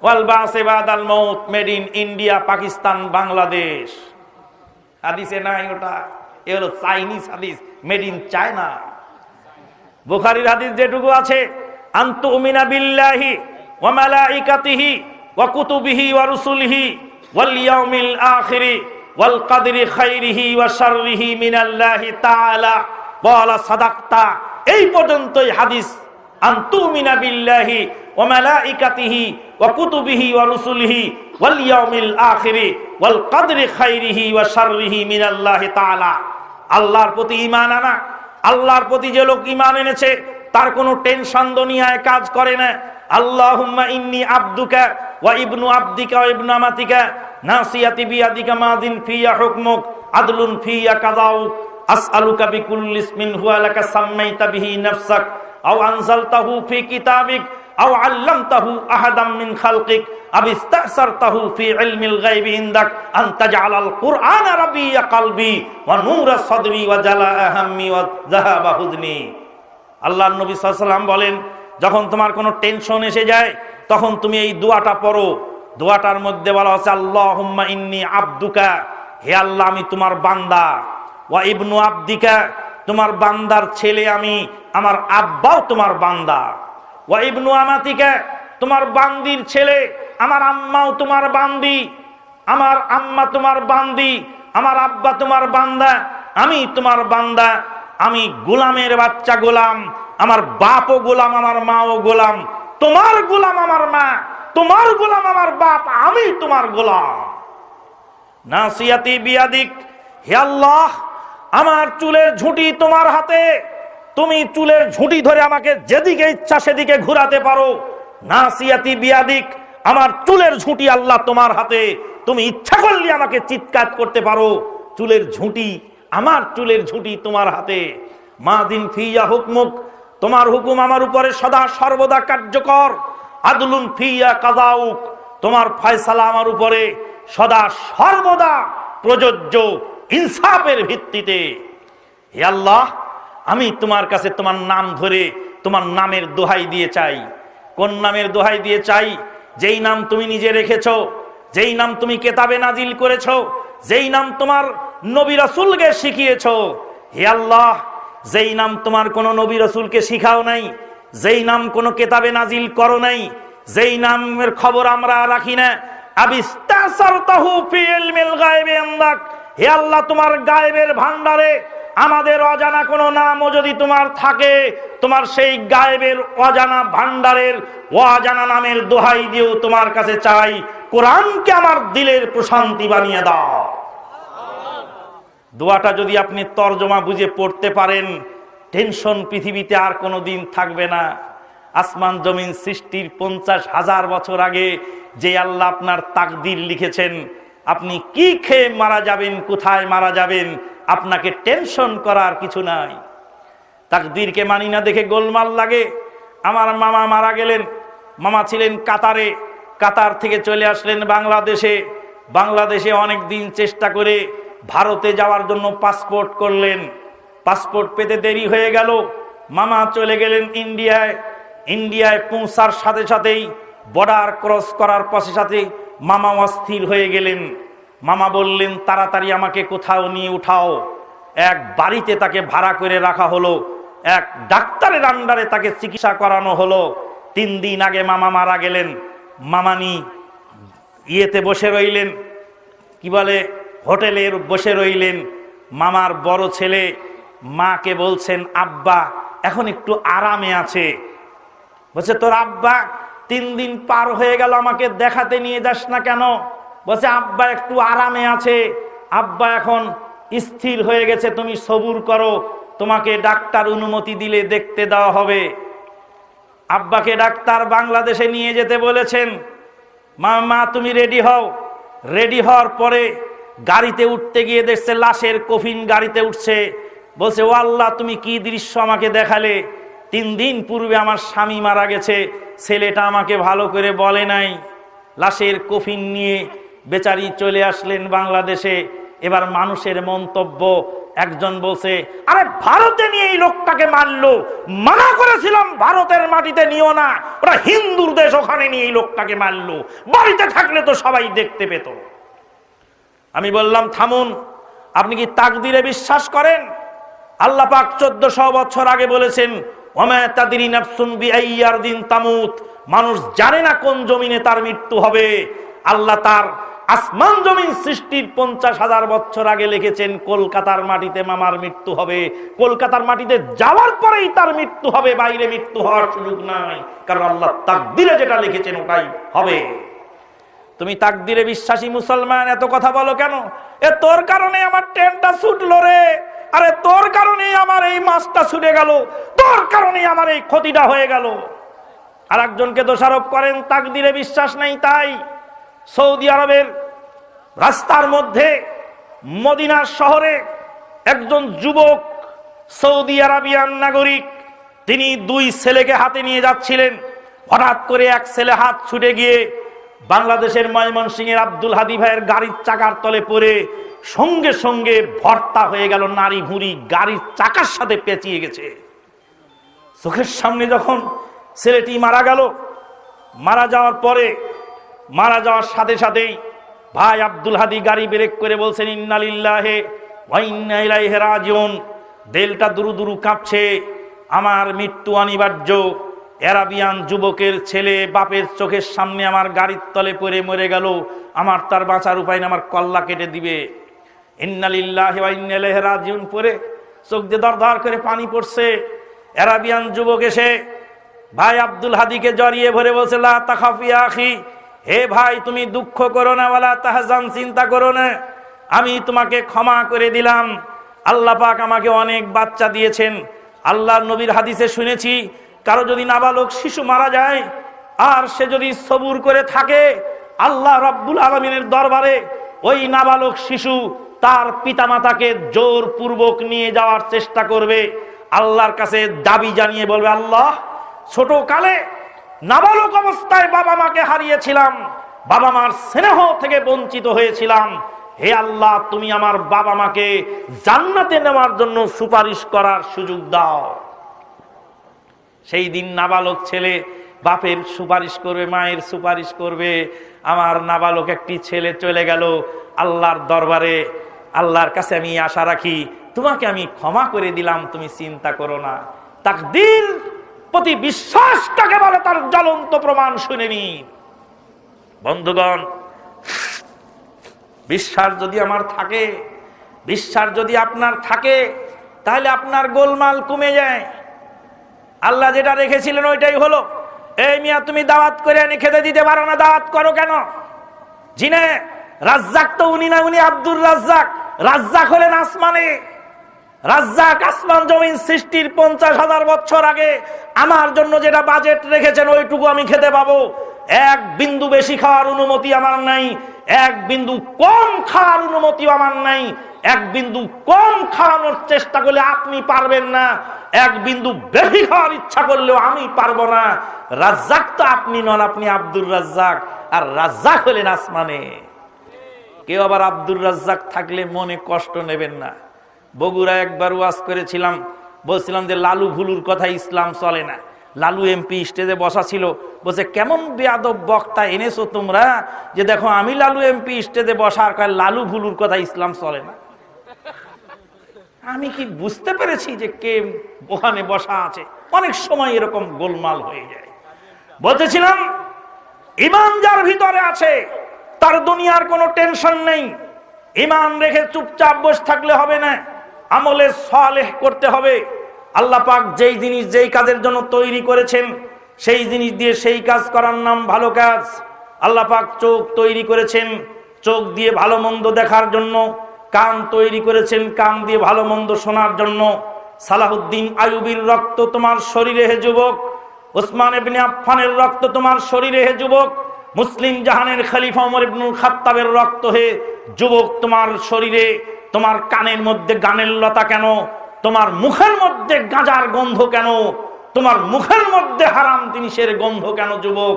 ওয়াল বাসি বাদাল মাউত, made in India, Pakistan, Bangladesh. হাদিসে নাই ওটা, এ হলো চাইনিজ হাদিস, মেড ইন চায়না। বুখারীর হাদিস যেটুকু আছে, আনতুমিনা বিল্লাহি ওয়া মালাইকাতিহি ওয়া কুতুবিহি ওয়া রুসুলিহি ওয়াল ইয়াউমিল আখিরি ওয়াল কাদরি খাইরিহি ওয়া শাররিহি মিনাল্লাহি তাআলা ওয়ালা সাদাকতা। এই পর্যন্তই হাদিস। আনতুমিনা বিল্লাহি ওয়া মালাইকাতিহি ওয়া কুতুবিহি ওয়া রুসুলিহি ওয়াল ইয়াউমিল আখিরি ওয়াল কাদরি খাইরিহি ওয়া শাররিহি মিনাল্লাহি তাআলা। আল্লাহর প্রতি ঈমান আনা, আল্লাহর প্রতি যে লোক ঈমান এনেছে তার কোনো টেনশন দুনিয়ায় কাজ করে না। আল্লাহুম্মা ইন্নী আবদুকা ওয়া ইবনু আবদিকা ওয়া ইবনু আমাতিকা নাসিয়াতি বিয়াদিকা মাযিন ফিয়া হুকমুক আদলুন ফিয়া কাযাউক আসআলুকা বিকুল্লি ইসমিন হুয়া লাকা সাম্মাইতা বিহি নাফসাক আও আনজালতাহু ফি কিতাবিক আও আল্লামতাহু আহাদাম মিন খালকিক আও ইস্তাসারতাহু ফি ইলমিল গায়বি ইনদাক আন তাজআলাল কুরআনা রাবিয়া কলবি ওয়া নূরা সাদরি ওয়া জালাআ হাম্মি ওয়া যাহাবা হুজনি। আল্লাহর নবী সাল্লাল্লাহু আলাইহি ওয়াসাল্লাম বলেন, যখন তোমার কোনো টেনশন এসে যায় তখন তুমি এই দোয়াটা পড়ো। দোয়াটার মধ্যে বলা আছে, আল্লাহুম্মা ইন্নী আবদুকা, হে আল্লাহ আমি তোমার বান্দা, ওয়া ইবনু আবদিকা, তোমার বান্দার ছেলে আমি, আমার আব্বাও তোমার বান্দা, ওয়া ইবনু আমাতিকা, তোমার বান্দির ছেলে, আমার আম্মাও তোমার বান্দি, আমার আম্মা তোমার বান্দি, আমার আব্বা তোমার বান্দা, আমি তোমার বান্দা, আমি গোলামের বাচ্চা গোলাম, আমার বাপও গোলাম, আমার মাও গোলাম, তোমার গোলাম আমার মা, তোমার গোলাম আমার বাপ, আমি তোমার গোলাম। নাসিয়াতি বিয়াদিক, হে আল্লাহ আমার চুলের ঝুঁটি তোমার হাতে, তুমি চুলের ঝুঁটি ধরে আমাকে যেদিকে ইচ্ছা সেদিকে ঘুরাতে পারো। নাসিয়াতি বিয়াদিক, আমার চুলের ঝুঁটি আল্লাহ তোমার হাতে, তুমি ইচ্ছা করলে আমাকে চিৎকার করতে পারো। চুলের ঝুঁটি, আমার চুলের ঝুঁটি তোমার হাতে। মাযিন ফিয়া হুকমুক, তোমার হুকুম আমার উপরে সদা সর্বদা কার্যকর। আদলুন ফিয়া কাযাউক, তোমার ফয়সালা আমার উপরে সদা সর্বদা প্রযোজ্য ইনসাফের ভিত্তিতে। হে আল্লাহ আমি তোমার কাছে তোমার নাম ধরে তোমার নামের দোহাই দিয়ে চাই। কোন নামের দোহাই দিয়ে চাই? যেই নাম তুমি নিজে রেখেছো, যেই নাম তুমি কেতাবে নাজিল করেছো, যেই নাম তোমার নবী রাসূলকে শিখিয়েছো। হে আল্লাহ যেই নাম তোমার কোনো নবী রাসূলকে শিখাও নাই, যেই নাম কোনো কেতাবে নাজিল করো নাই, যেই নামের খবর আমরা রাখি না, আবিস্তাসারতাহু ফি ইলমিল গায়বি ইনদাক, হে আল্লাহ তোমার গায়েবের ভান্ডারে আমাদের অজানা কোনো নামও যদি তোমার থাকে, তোমার সেই গায়েবের অজানা ভান্ডারের অজানা নামের দোহাই দিয়েও তোমার কাছে চাই, কোরআনকে আমার দিলের প্রশান্তি বানিয়ে দাও। দোয়াটা যদি আপনি তরজমা বুঝে পড়তে পারেন, টেনশন পৃথিবীতে আর কোনো দিন থাকবে না। আসমান জমিন সৃষ্টির 50,000 বছর আগে যে আল্লাহ আপনার তাকদীর লিখেছেন, আপনি কি খেয়ে মারা যাবেন, কোথায় মারা যাবেন, আপনাকে টেনশন করার কিছু নাই। তাকদীরকে মানি না দেখে গোলমাল লাগে। আমার মামা মারা গেলেন, মামা ছিলেন কাতারে, কাতার থেকে চলে আসলেন বাংলাদেশে। বাংলাদেশে অনেক দিন চেষ্টা করে ভারতে যাওয়ার জন্য পাসপোর্ট করলেন, পাসপোর্ট পেতে দেরি হয়ে গেল। মামা চলে গেলেন ইন্ডিয়ায়। ইন্ডিয়ায় পৌঁছার সাথে সাথেই বর্ডার ক্রস করার পাশে সাথে মামা অস্থির হয়ে গেলেন। মামা বললেন তাড়াতাড়ি আমাকে কোথাও নিয়ে উঠাও। এক বাড়িতে তাকে ভাড়া করে রাখা হলো, এক ডাক্তারের আন্ডারে তাকে চিকিৎসা করানো হলো। 3 দিন আগে মামা মারা গেলেন। মামানি ইয়েতে বসে রইলেন, কি বলে হোটেলে বসে রইলেন। মামার বড় ছেলে মাকে বলছেন, আব্বা এখন একটু আরামে আছে। বলছে তোর আব্বা 3 দিন পার হয়ে গেল, আমাকে দেখাতে নিয়ে যাস না কেন? বলছে আব্বা একটু আরামে আছে, আব্বা এখন স্থির হয়ে গেছে, তুমি সবুর করো, তোমাকে ডাক্তার অনুমতি দিলে দেখতে দেওয়া হবে। আব্বাকে ডাক্তার বাংলাদেশে নিয়ে যেতে বলেছেন। মা তুমি রেডি হও। রেডি হওয়ার পরে গাড়িতে উঠতে গিয়ে দেখছে লাশের কফিন গাড়িতে উঠছে। বলছে ও আল্লাহ তুমি কি দৃশ্য আমাকে দেখালে, 3 দিন পূর্বে আমার স্বামী মারা গেছে, ছেলেটা আমাকে ভালো করে বলে নাই। লাশের কফিন নিয়ে বেচারি চলে আসলেন বাংলাদেশে। এবার মানুষের মন্তব্য, একজন বলছে আরে ভারতে নিয়ে এই লোকটাকে মারলো, মানা করেছিলাম ভারতের মাটিতে নিও না, ওরা হিন্দুর দেশ, ওখানে নিয়ে এই লোকটাকে মারলো, বাড়িতে থাকলে তো সবাই দেখতে পেত। আমি বললাম থামুন, আপনি কি তাকদীরে বিশ্বাস করেন? আল্লাহ পাক 1400 বছর আগে বলেছেন ওমা তাদরি নাফসুন বিআইয়ি আরদিন তামুত, মানুষ জানে না কোন জমিনে তার মৃত্যু হবে। আল্লাহ তার আসমান জমিন সৃষ্টির 50,000 বছর আগে লিখেছেন কলকাতার মাটিতে মামার মৃত্যু হবে। কলকাতার মাটিতে যাওয়ার পরেই তার মৃত্যু হবে, বাইরে মৃত্যু হওয়ার সুযোগ নাই, কারণ আল্লাহ তাকদীরে যেটা লিখেছেন ওটাই হবে। তুমি তাকদীরে বিশ্বাসী মুসলমান, এত কথা বলো কেন? এ তোর কারণে আমার ট্রেনটা ছুটলো রে, আরে তোর কারণে আমার এই মাছটা ছুটে গেল, তোর কারণে আমার এই ক্ষতিটা হয়ে গেল। আর একজনকে দোষারোপ করেন তাকদীরে বিশ্বাস নাই। তাই সৌদি আরবের রাস্তার মধ্যে মদিনার শহরে একজন যুবক সৌদি আরবিয়ান নাগরিক, তিনি 2 ছেলেকে হাতে নিয়ে যাচ্ছিলেন। হঠাৎ করে এক ছেলে হাত ছুটে গিয়ে বাংলাদেশের ময়মনসিংহের আব্দুল হাদি ভাইয়ের গাড়ির চাকার তলে পড়ে সঙ্গে সঙ্গে ভর্তা হয়ে গেল, নারী ভুঁড়ি গাড়ির চাকার সাথে পেঁচিয়ে গেছে। চোখের সামনে যখন ছেলেটি মারা গেল, মারা যাওয়ার পরে মারা যাওয়ার সাথে সাথেই ভাই আব্দুল হাদি গাড়ি ব্রেক করে বলছেন ইন্না লিল্লাহি ওয়া ইন্না ইলাইহি রাজিউন। দিলটা দুরু দুরু কাঁপছে, আমার মৃত্যু অনিবার্য। আরাবিয়ান যুবকের ছেলে বাপের চোখের সামনে আমার গাড়ির তলে পড়ে মরে গেল, আমার তার বাঁচার উপায় না, আমার কল্লা কেটে দিবে। ইন্না লিল্লাহি ওয়া ইন্না ইলাইহি রাজিউন পড়ে চোখ দিয়ে দরদর করে পানি পড়ছে। আরাবিয়ান যুবক এসে ভাই আব্দুল হাদিকে জড়িয়ে ভরে বলছে লা তাখাফি ইয়া আখি, হে ভাই তুমি দুঃখ করো না, ওয়ালা তাহজান চিন্তা করো না, আমি তোমাকে ক্ষমা করে দিলাম। আল্লাহ পাক আমাকে অনেক বাচ্চা দিয়েছেন। আল্লাহর নবীর হাদিসে শুনেছি, কারো যদি নাবালক শিশু মারা যায় আর সে যদি সবুর করে থাকে, আল্লাহ রাব্বুল আলামিনের দরবারে ওই নাবালক শিশু তার পিতামাতাকে জোরপূর্বক নিয়ে যাওয়ার চেষ্টা করবে, আল্লাহর কাছে দাবি জানিয়ে বলবে, আল্লাহ ছোট কালে নাবালক অবস্থায় বাবা মাকে হারিয়েছিলাম, বাবা মার স্নেহ থেকে বঞ্চিত হয়েছিলাম, হে আল্লাহ তুমি আমার বাবা মাকে জান্নাতে নেওয়ার জন্য সুপারিশ করার সুযোগ দাও। সেই দিন নাবালক ছেলে বাপের সুপারিশ করবে, মায়ের সুপারিশ করবে। আমার নাবালক একটি ছেলে চলে গেল আল্লাহর দরবারে, আল্লাহর কাছে আমি আশা রাখি তোমাকে আমি ক্ষমা করে দিলাম, তুমি চিন্তা করো না। তাকদীর প্রতি বিশ্বাস কাকে বলে তার জ্বলন্ত প্রমাণ শুনে নি। বন্ধুগণ, বিশ্বাস যদি আমার থাকে, বিশ্বাস যদি আপনার থাকে, তাহলে আপনার গোলমাল কমে যায়। আল্লাহ যেটা রেখেছিলেন ওইটাই হলো। এই মিয়া তুমি দাওয়াত করে এনে খেতে দিতে পারো না, দাওয়াত করো কেন? জিনে রাজ্জাক তো উনি না, উনি আব্দুর রাজ্জাক। রাজ্জাক হলেন আসমানে। রাজ্জাক আসমান জমিন সৃষ্টির 50,000 বছর আগে আমার জন্য যেটা বাজেট রেখেছেন ওইটুকু আমি খেতে পাবো। 1 বিন্দু বেশি খাওয়ার অনুমতি আমার নাই, 1 বিন্দু কম খাওয়ার অনুমতি আমার নাই। 1 বিন্দু কম খাওয়ানোর চেষ্টা করলে আপনি পারবেন না, 1 বিন্দু বেশি খাওয়ার ইচ্ছা করলেও আমি পারবো না। রাজ্জাক তো আপনি নন, আপনি আব্দুর রাজ্জাক, আর রাজ্জাক হলেন আসমানে। কেউ আবার আব্দুর রাজ্জাক থাকলে মনে কষ্ট নেবেন না। বগুড়া একবার ওয়াজ করেছিলাম, বলছিলাম যে লালু ভুলুর কথা ইসলাম চলে না। লালু এমপি স্টেজে বসা ছিল, বলছে কেমন বেয়াদব বক্তা এনেছো তোমরা যে দেখো আমি লালু এমপি স্টেজে বসার কয় লালু ভুলুর কথা ইসলাম চলে না। আমি কি বুঝতে পেরেছি যে কে ওখানে বসা আছে। অনেক সময় এরকম গোলমাল হয়ে যায়। বলতেছিলাম ঈমান যার ভিতরে আছে তার দুনিয়ার কোনো টেনশন নেই। ঈমান রেখে চুপচাপ বসে থাকলে হবে না, আমলে সালেহ করতে হবে। আল্লাহ পাক যেই জিনিস যেই কাজের জন্য তৈরি করেছেন সেই জিনিস দিয়ে সেই কাজ করার নাম ভালো কাজ। আল্লাহ পাক চোখ তৈরি করেছেন চোখ দিয়ে ভালো মন্দ দেখার জন্য, কান তৈরি করেছেন কান দিয়ে ভালো মন্দ শোনার জন্য। সালাহুদ্দিন আইয়ুবীর রক্ত তোমার শরীরে হে যুবক, ওসমান ইবনে আফফানের রক্ত তোমার শরীরে হে যুবক, মুসলিম জাহানের খলিফা ওমর ইবনুল খাত্তাবের রক্ত হে যুবক তোমার শরীরে। তোমার কানের মধ্যে গানের লতা কেন? তোমার মুখের মধ্যে গাঁজার গন্ধ কেন? তোমার মুখের মধ্যে হারাম জিনিসের গন্ধ কেন? যুবক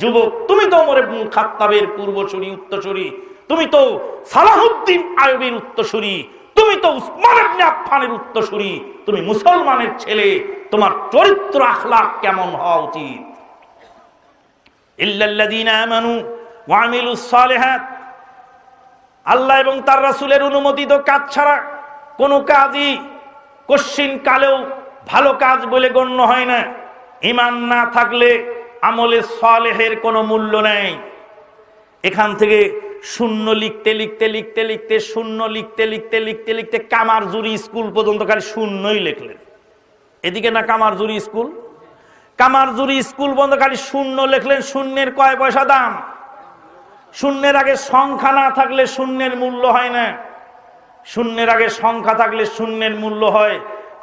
যুবক তুমি তো ওমর ইবনুল খাত্তাবের পূর্বসূরি উত্তরসূরি, তুমি তো সালাহুদ্দিন আইয়ুবীর উত্তরসূরি, তুমি তো উসমান ইবনে আফফানের উত্তরসূরি, তুমি মুসলমানের ছেলে। তোমার চরিত্র আখলাক কেমন হওয়া উচিত? ইল্লাল্লাযীনা আমানু ওয়া আমিলুস সালিহাত, আল্লাহ এবং তার রাসূলের অনুমোদিত কাজ ছাড়া কোনো কাজই কশ্চিন কালেও ভালো কাজ বলে গণ্য হয় না। ঈমান না থাকলে আমলে সালেহের কোনো মূল্য নেই। এখান থেকে শূন্য লিখতে লিখতে লিখতে লিখতে শূন্য লিখতে লিখতে লিখতে লিখতে কামারজুরি স্কুল পর্যন্ত খালি শূন্যই লিখলেন। এদিকে না কামারজুরি স্কুল, কামারজুরি স্কুল পর্যন্ত খালি শূন্য লিখলেন। শূন্যের কয় পয়সা দাম? শূন্যের আগে সংখ্যা না থাকলে শূন্যের মূল্য হয় না। শূন্যের আগে সংখ্যা থাকলে শূন্যের মূল্য হয়।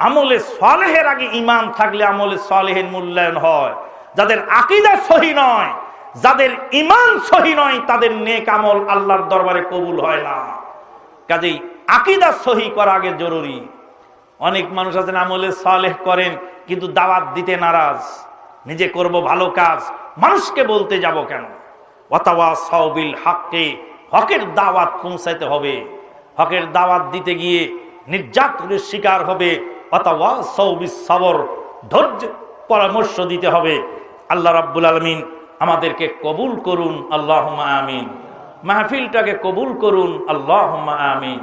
আমলে সালেহের আগে ঈমান থাকলে আমলে সালেহের মূল্যায়ন হয়। যাদের আকীদা সহি নয়, যাদের ঈমান সহি নয়, তাদের নেক আমল আল্লাহর দরবারে কবুল হয় না। কাজেই আকীদা সহি করা আগে জরুরি। অনেক মানুষ আছেন আমলে সালেহ করেন কিন্তু দাওয়াত দিতে নারাজ। নিজে করব ভালো কাজ, মানুষকে বলতে যাব কেন? ওয়াতাওয়াসাউ বিল হাক্কি, হকের দাওয়াত পৌঁছাইতে হবে। হকের দাওয়াত দিতে গিয়ে নির্যাতনের শিকার হবে। ওয়াতাওয়াসাউ বিস সবর, ধৈর্য পরামর্শ দিতে হবে। আল্লাহ রাব্বুল আলামিন আমাদেরকে কবুল করুন, আল্লাহুম্মা আমিন। মাহফিলটাকে কবুল করুন, আল্লাহুম্মা আমিন।